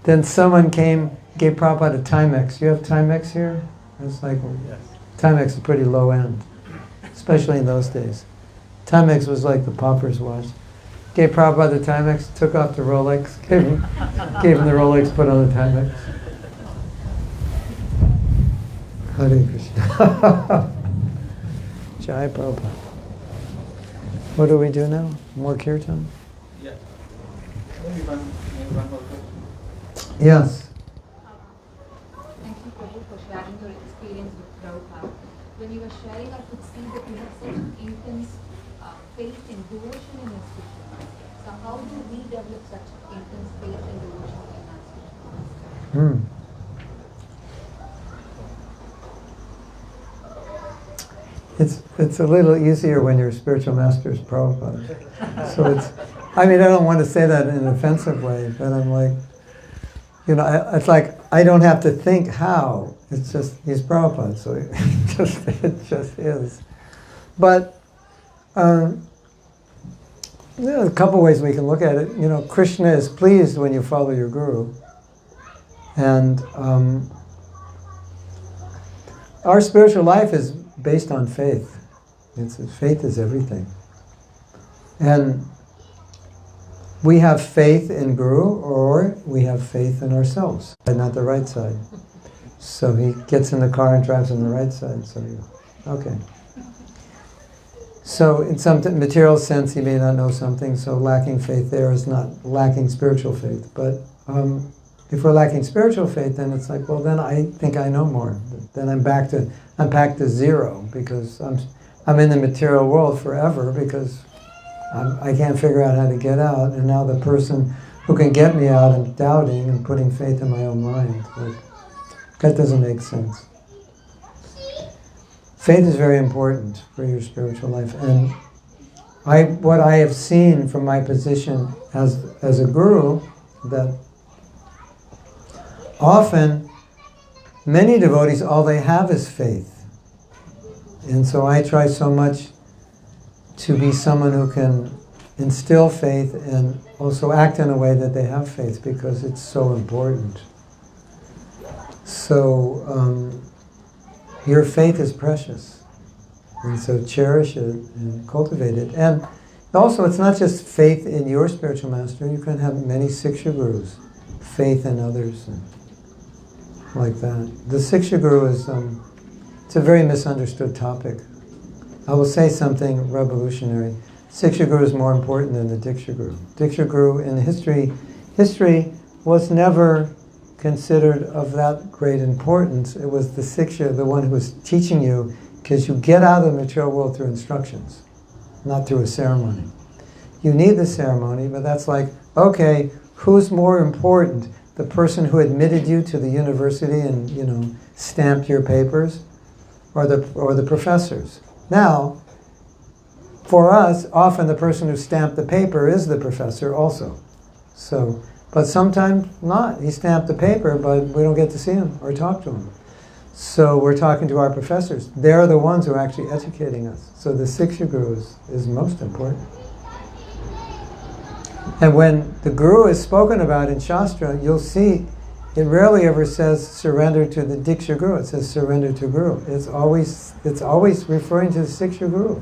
Then someone came, gave Prabhupada a Timex. You have Timex here? It's like, Yes. Timex is pretty low end, especially in those days. Timex was like the pauper's watch. Gave Prabhupada the Timex, took off the Rolex, gave him the Rolex, put on the Timex. Hare Krishna. Jai Prabhupada. What do we do now? More kirtan? Yeah. Maybe one more question. Yes. Thank you, Prabhu, for sharing your experience with Goloka. When you were sharing, I could see that you have such intense faith and devotion in your spiritual master. So how do we develop such intense faith and devotion in our spiritual master? It's a little easier when your spiritual master is Prabhupada. So it's, I mean, I don't want to say that in an offensive way, but I'm like, you know, it's like I don't have to think how. It's just, he's Prabhupada, so it just is. But you know, a couple ways we can look at it. You know, Krishna is pleased when you follow your guru. And our spiritual life is based on faith. Faith is everything. And we have faith in Guru, or we have faith in ourselves, and not the right side. So he gets in the car and drives on the right side. So okay. So in some material sense, he may not know something. So lacking faith there is not lacking spiritual faith. But if we're lacking spiritual faith, then it's like, well, then I think I know more. Then I'm back to zero, because I'm in the material world forever, because I can't figure out how to get out. And now the person who can get me out, I'm doubting and putting faith in my own mind. Like, that doesn't make sense. Faith is very important for your spiritual life. And what I have seen from my position as a guru, that often many devotees, all they have is faith. And so I try so much to be someone who can instill faith and also act in a way that they have faith, because it's so important. So your faith is precious, and so cherish it and cultivate it. And also, it's not just faith in your spiritual master. You can have many Siksha Gurus, faith in others, and like that. The Siksha Guru is it's a very misunderstood topic. I will say something revolutionary. Siksha Guru is more important than the Diksha Guru. Diksha Guru in history was never considered of that great importance. It was the Siksha, the one who was teaching you, because you get out of the material world through instructions, not through a ceremony. You need the ceremony, but that's like, okay, who's more important? The person who admitted you to the university and, you know, stamped your papers, or the professors? Now, for us, often the person who stamped the paper is the professor also. So, but sometimes not. He stamped the paper, but we don't get to see him or talk to him. So we're talking to our professors. They're the ones who are actually educating us. So the Siksha Guru is most important. And when the Guru is spoken about in Shastra, you'll see it rarely ever says surrender to the Diksha Guru. It says surrender to Guru. It's always referring to the Siksha Guru.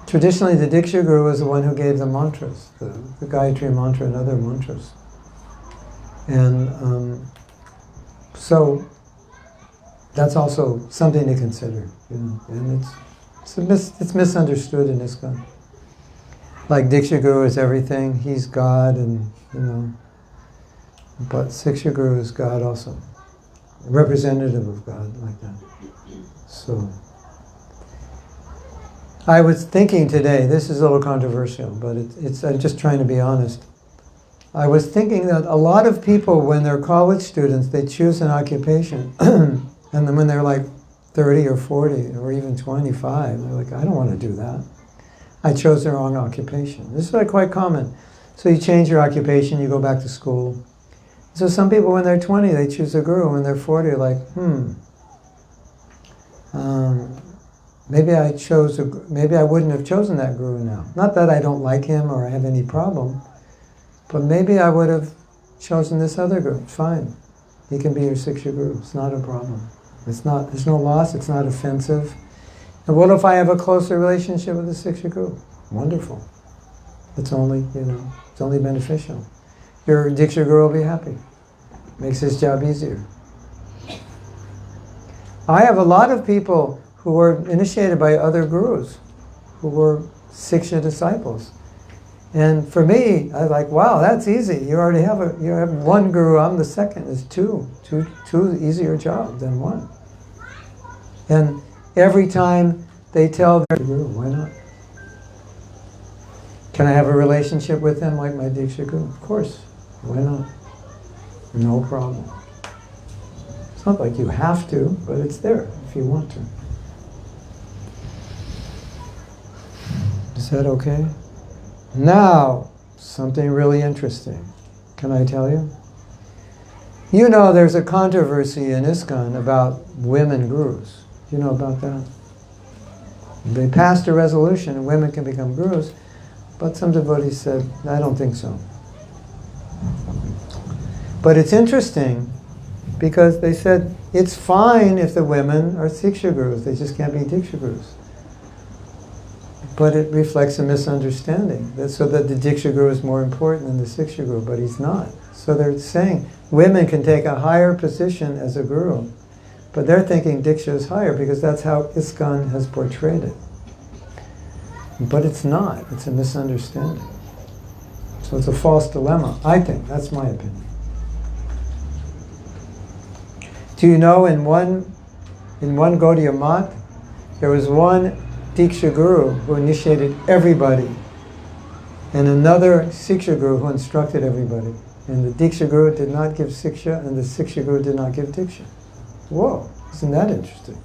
Traditionally, the Diksha Guru is the one who gave the mantras, the Gayatri mantra and other mantras. And so that's also something to consider, you know. And it's misunderstood in ISKCON. Like Diksha Guru is everything; he's God, and you know. But Siksha Guru is God also, representative of God, like that. So, I was thinking today, this is a little controversial, but I'm just trying to be honest. I was thinking that a lot of people, when they're college students, they choose an occupation, And then when they're like 30 or 40 or even 25, they're like, I don't want to do that. I chose the wrong occupation. This is like quite common. So you change your occupation, you go back to school. So some people, when they're 20, they choose a guru. When they're 40, they're like, maybe I wouldn't have chosen that guru now. Not that I don't like him or I have any problem, but maybe I would have chosen this other guru. Fine. He can be your Siksha guru. It's not a problem. There's no loss, it's not offensive. And what if I have a closer relationship with the Siksha guru? Wonderful. It's only beneficial. Your Diksha guru will be happy. Makes his job easier. I have a lot of people who were initiated by other gurus, who were Siksha disciples. And for me, I was like, wow, that's easy. You have one guru, I'm the second. It's two easier job than one. And every time they tell their guru, why not? Can I have a relationship with them like my Diksha guru? Of course. Why not? No problem. It's not like you have to, but it's there if you want to. Is that okay? Now, something really interesting. Can I tell you? You know there's a controversy in ISKCON about women gurus. You know about that? They passed a resolution and women can become gurus, but some devotees said, I don't think so. But it's interesting because they said it's fine if the women are Siksha gurus, they just can't be Diksha gurus. But it reflects a misunderstanding, so that the Diksha guru is more important than the Siksha guru, but he's not. So they're saying women can take a higher position as a guru, but they're thinking Diksha is higher because that's how ISKCON has portrayed it. But it's not, it's a misunderstanding. So it's a false dilemma, I think, that's my opinion. Do you know in one Gaudiya Math, there was one Diksha guru who initiated everybody, and another Siksha guru who instructed everybody. And the Diksha guru did not give Siksha, and the Siksha guru did not give Diksha. Whoa, isn't that interesting?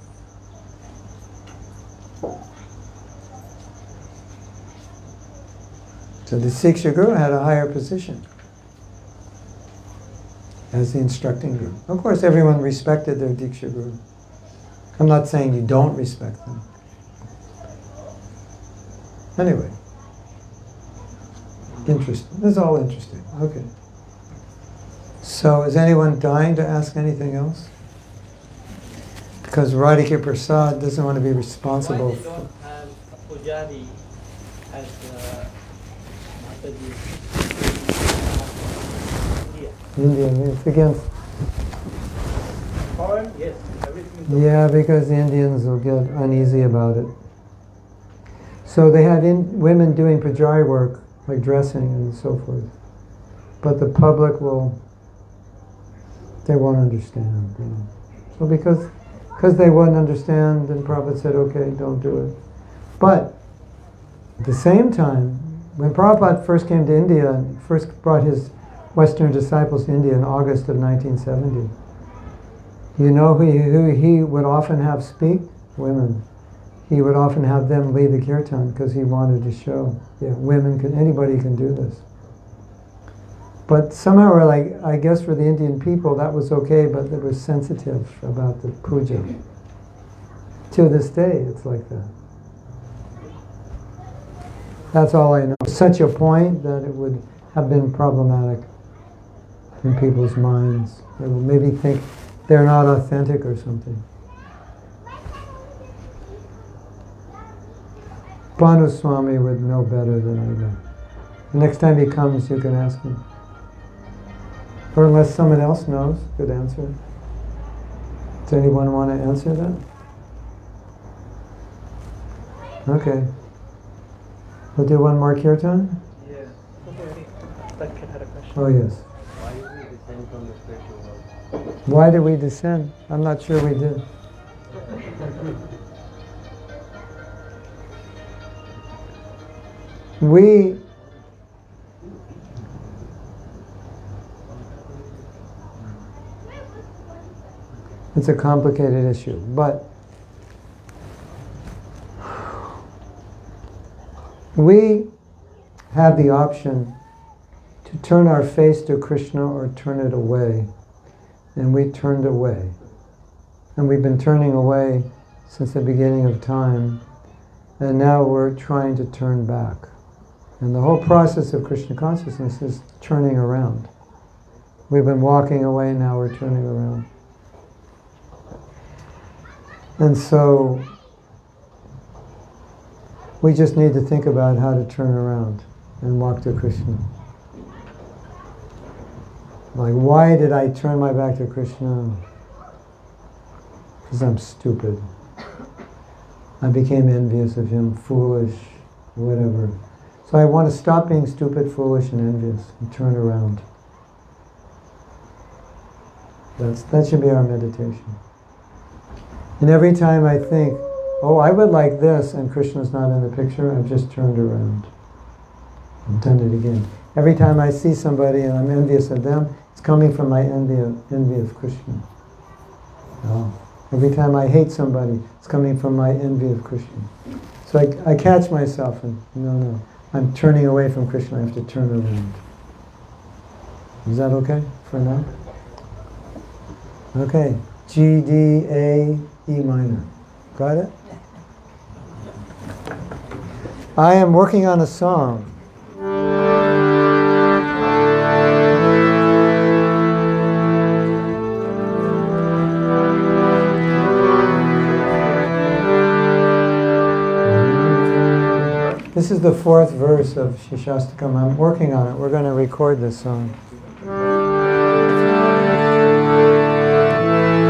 So the Siksha guru had a higher position as the instructing guru. Of course, everyone respected their Diksha guru. I'm not saying you don't respect them. Anyway, interesting. This is all interesting. Okay. So, is anyone dying to ask anything else? Because Radhika Prasad doesn't want to be responsible. Why they don't have a pujari as Mataji? India, it's against. Foreign, yes, everything is Yeah, because the Indians will get uneasy about it. So they have women doing pujari work, like dressing and so forth. But the public they won't understand. You know. So because they won't understand, then Prabhupada said, okay, don't do it. But at the same time, when Prabhupada first came to India and first brought his Western disciples to India in August of 1970, you know who he would often have speak? Women. He would often have them lead the kirtan because he wanted to show, anybody can do this. But somehow, I guess for the Indian people that was okay, but they were sensitive about the puja. To this day, it's like that. That's all I know. Such a point that it would have been problematic in people's minds. They will maybe think they're not authentic or something. Bhanu Swami would know better than I do. The next time he comes, you can ask him. Or unless someone else knows, could answer. Does anyone want to answer that? Okay. We'll do one more kirtan? Yeah. That kid had a question. Oh, yes. Why did we descend from the spiritual world? Why did we descend? I'm not sure we did. It's a complicated issue, but we have the option to turn our face to Krishna or turn it away. And we turned away. And we've been turning away since the beginning of time. And now we're trying to turn back. And the whole process of Krishna consciousness is turning around. We've been walking away, now we're turning around. And so we just need to think about how to turn around and walk to Krishna. Like, why did I turn my back to Krishna? Because I'm stupid. I became envious of him, foolish, whatever. So I want to stop being stupid, foolish, and envious and turn around. That should be our meditation. And every time I think, oh, I would like this, and Krishna's not in the picture, I've just turned around. I've done it again. Every time I see somebody and I'm envious of them, it's coming from my envy of Krishna. Oh. Every time I hate somebody, it's coming from my envy of Krishna. So I catch myself and, no, I'm turning away from Krishna, I have to turn around. Is that okay for now? Okay, G, D, A, E minor. Got it? I am working on a song. This is the 4th verse of Shishastakam. I'm working on it. We're going to record this song. Your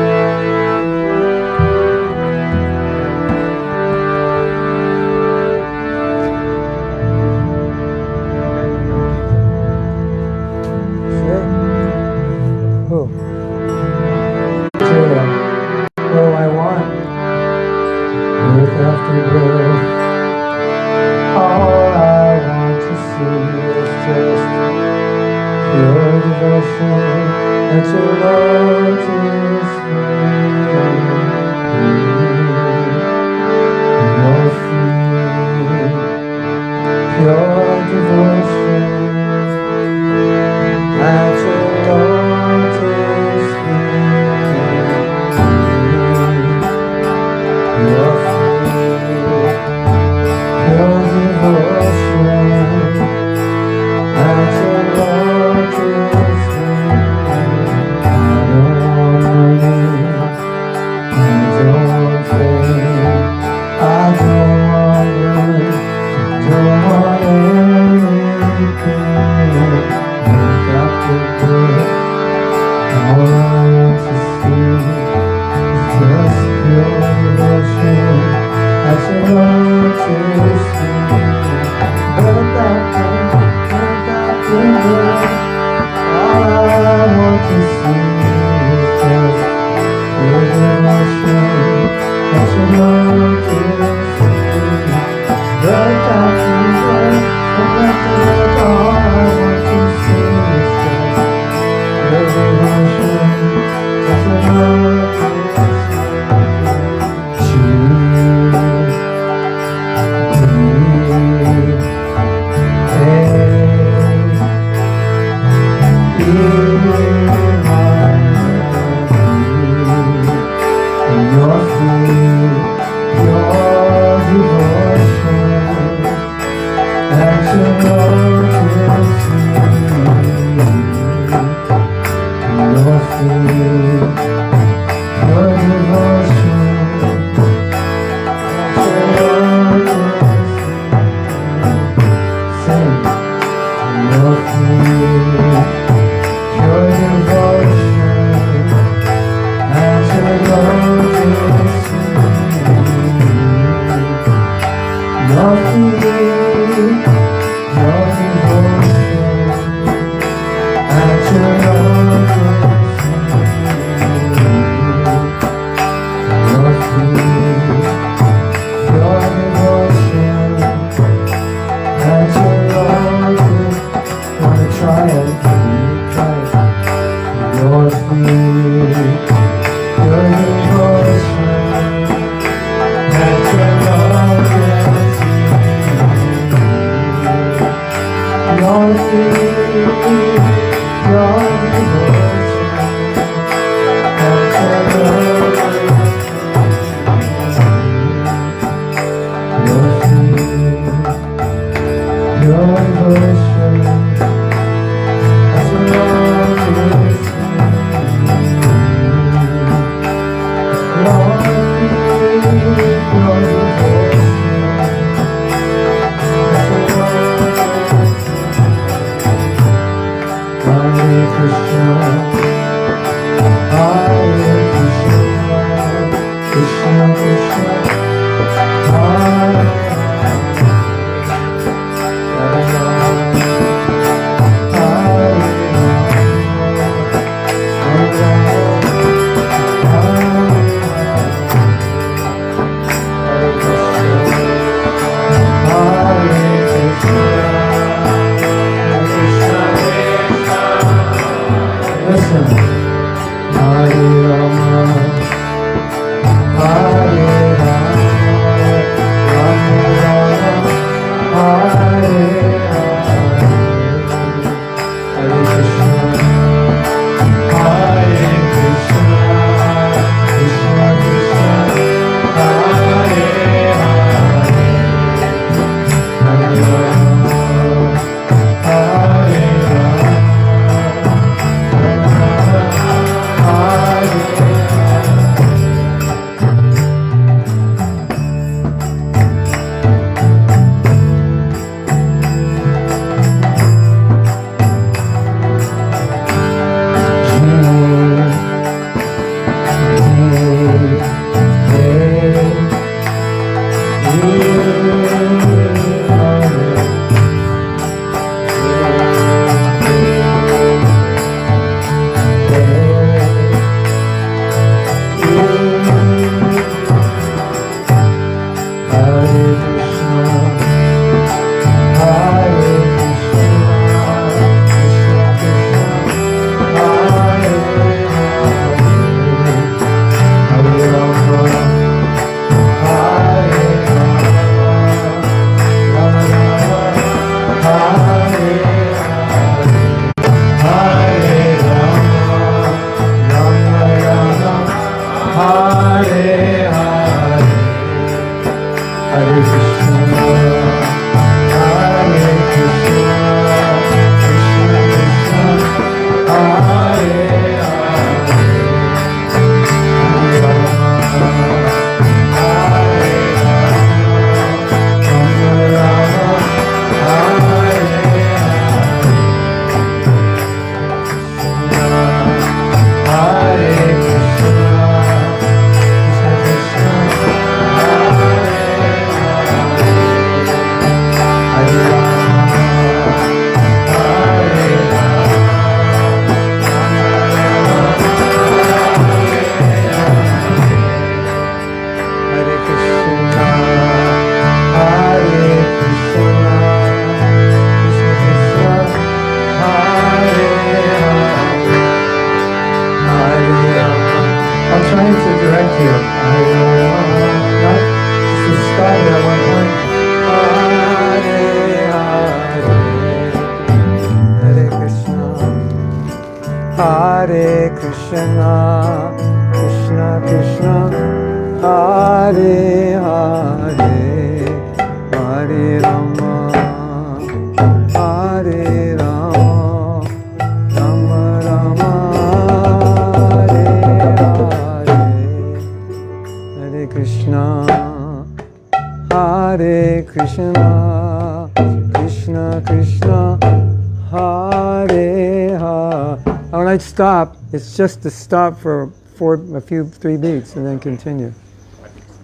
Stop. It's just to stop for 3 beats and then continue.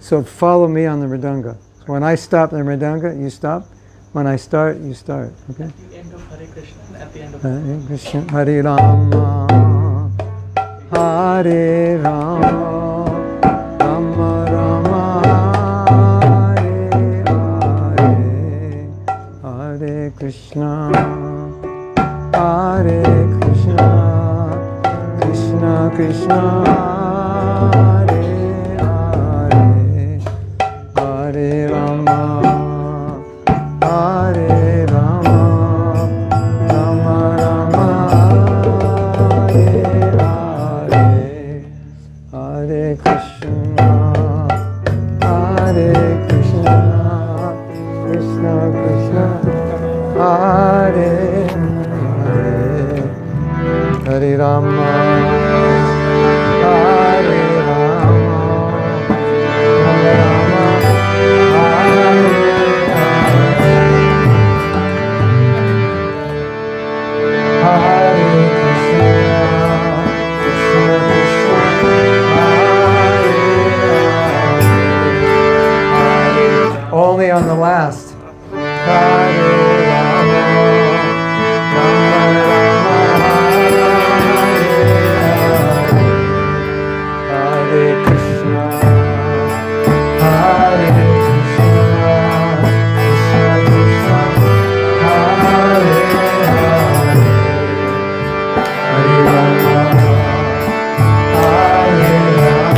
So follow me on the mridanga. When I stop the mridanga, you stop. When I start, you start. Okay? At the end of Hare Krishna and at the end of Hare Krishna, Hare Rama, Hare Rama, Rama Rama, Hare Hare, Hare Krishna, Hare Krishna, Krishna Krishna, Hare Hare, Hare Rama, Hare Rama, Krishna, Krishna, Hare Hare, Hare Rama, Hare Rama, Rama Rama, Hare Hare, Hare Krishna, Krishna Krishna, Hare Hare. Only on the last. Hare Rama, Rama Rama, Hare Hare, Hare Krishna, Hare Krishna, Krishna Krishna, Hare Hare, Hare Rama, Hare Rama, Rama Rama, Hare Hare.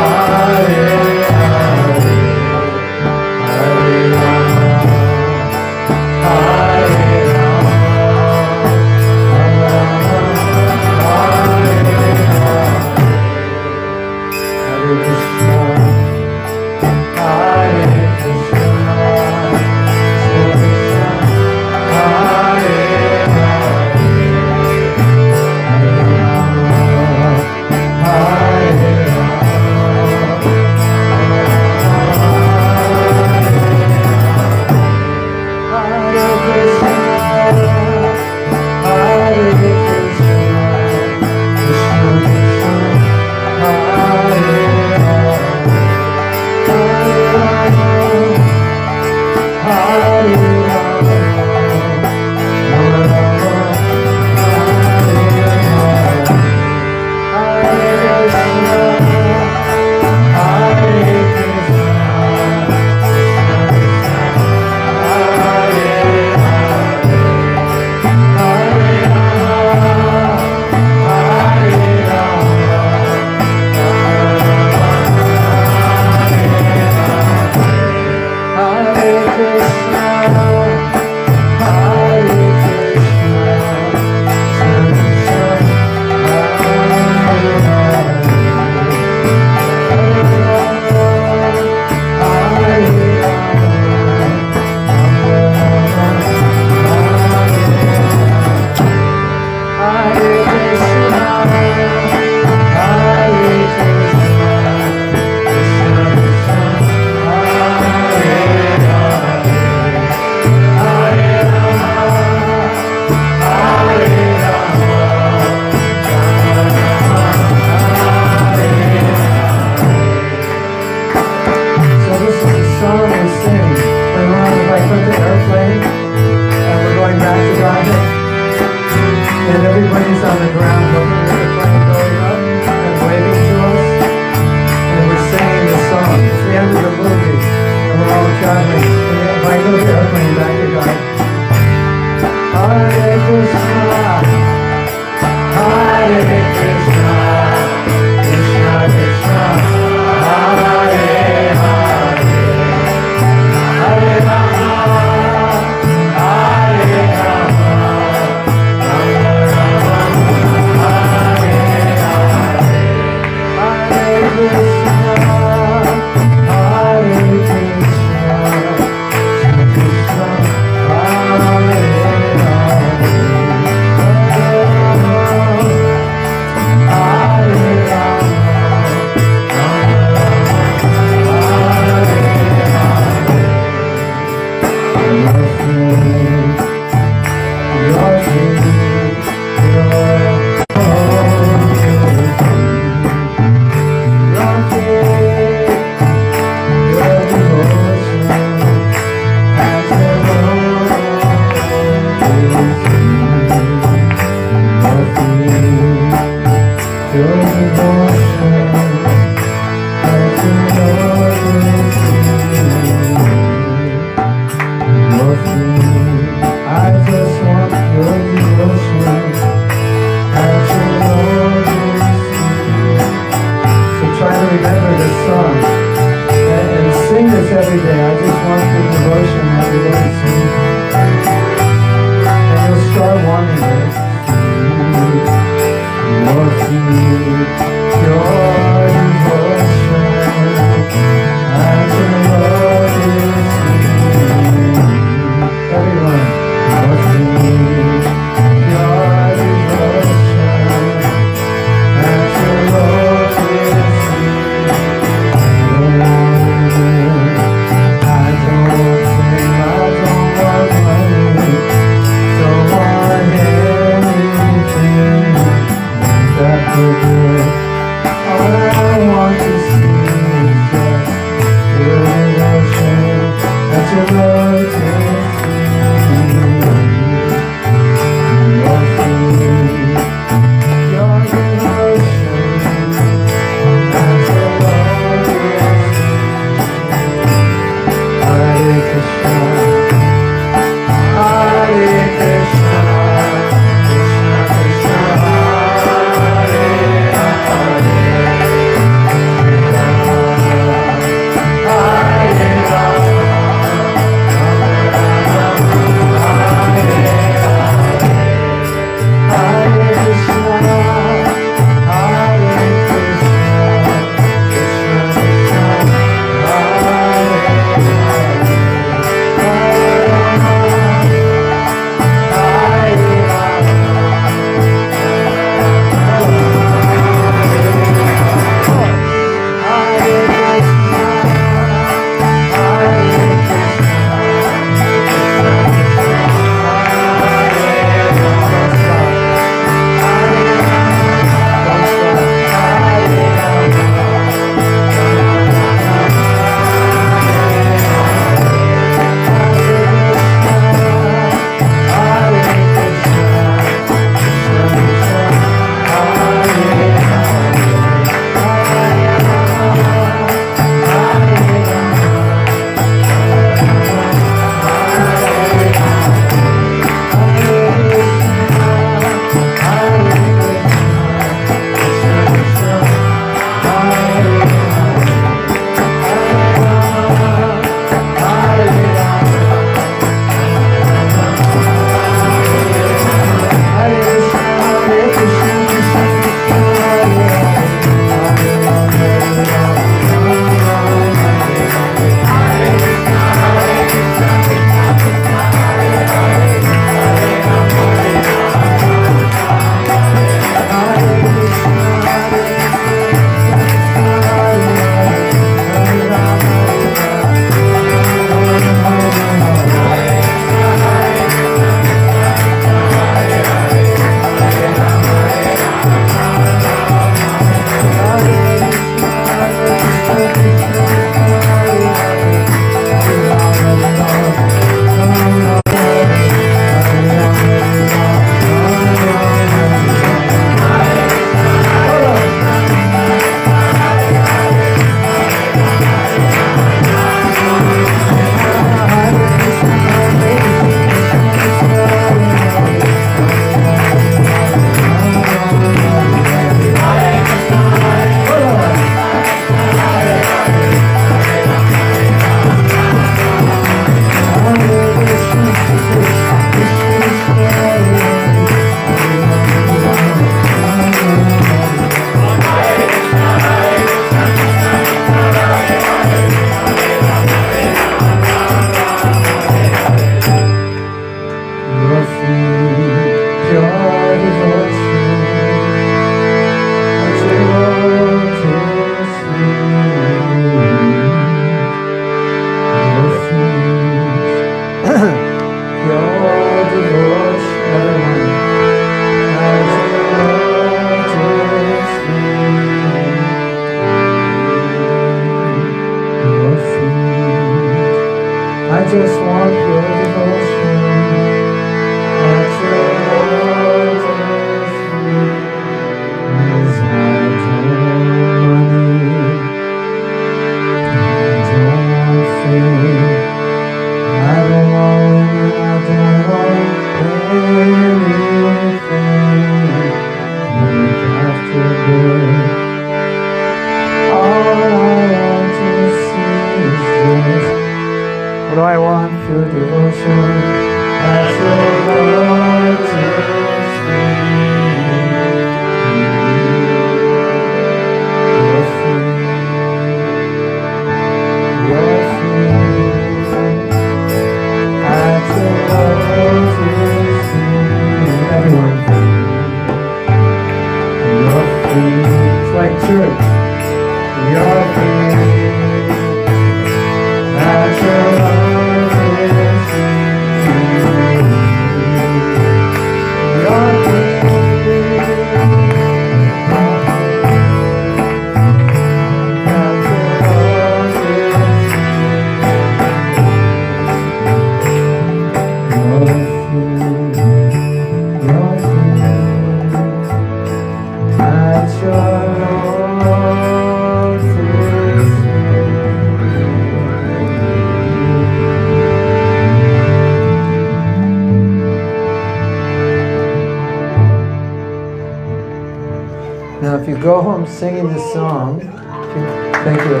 you go home singing this song. Thank you.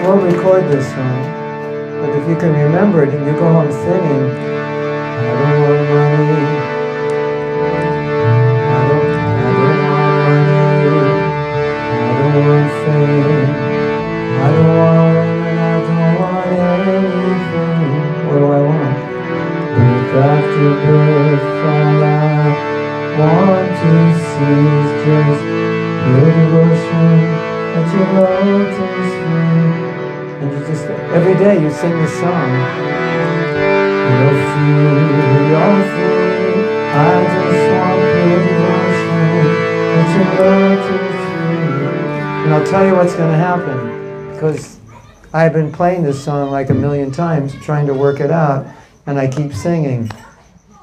We'll record this song. But if you can remember it and you go home singing, I don't want money. I don't want money. I don't want fame. I don't want women. I don't want anything. What do I want? Birth after birth, all I want to see is just pure devotion that you love to sing. And you just, every day you sing this song. You're free, you're free. I just want pure devotion that you love to sing. And I'll tell you what's going to happen, because I've been playing this song like a million times, trying to work it out, and I keep singing.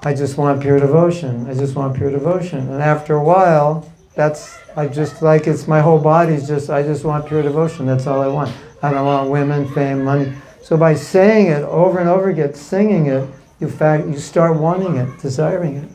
I just want pure devotion. I just want pure devotion. And after a while, I just like, it's my whole body's just, I just want pure devotion. That's all I want. I don't want women, fame, money. So by saying it over and over again, singing it, you start wanting it, desiring it.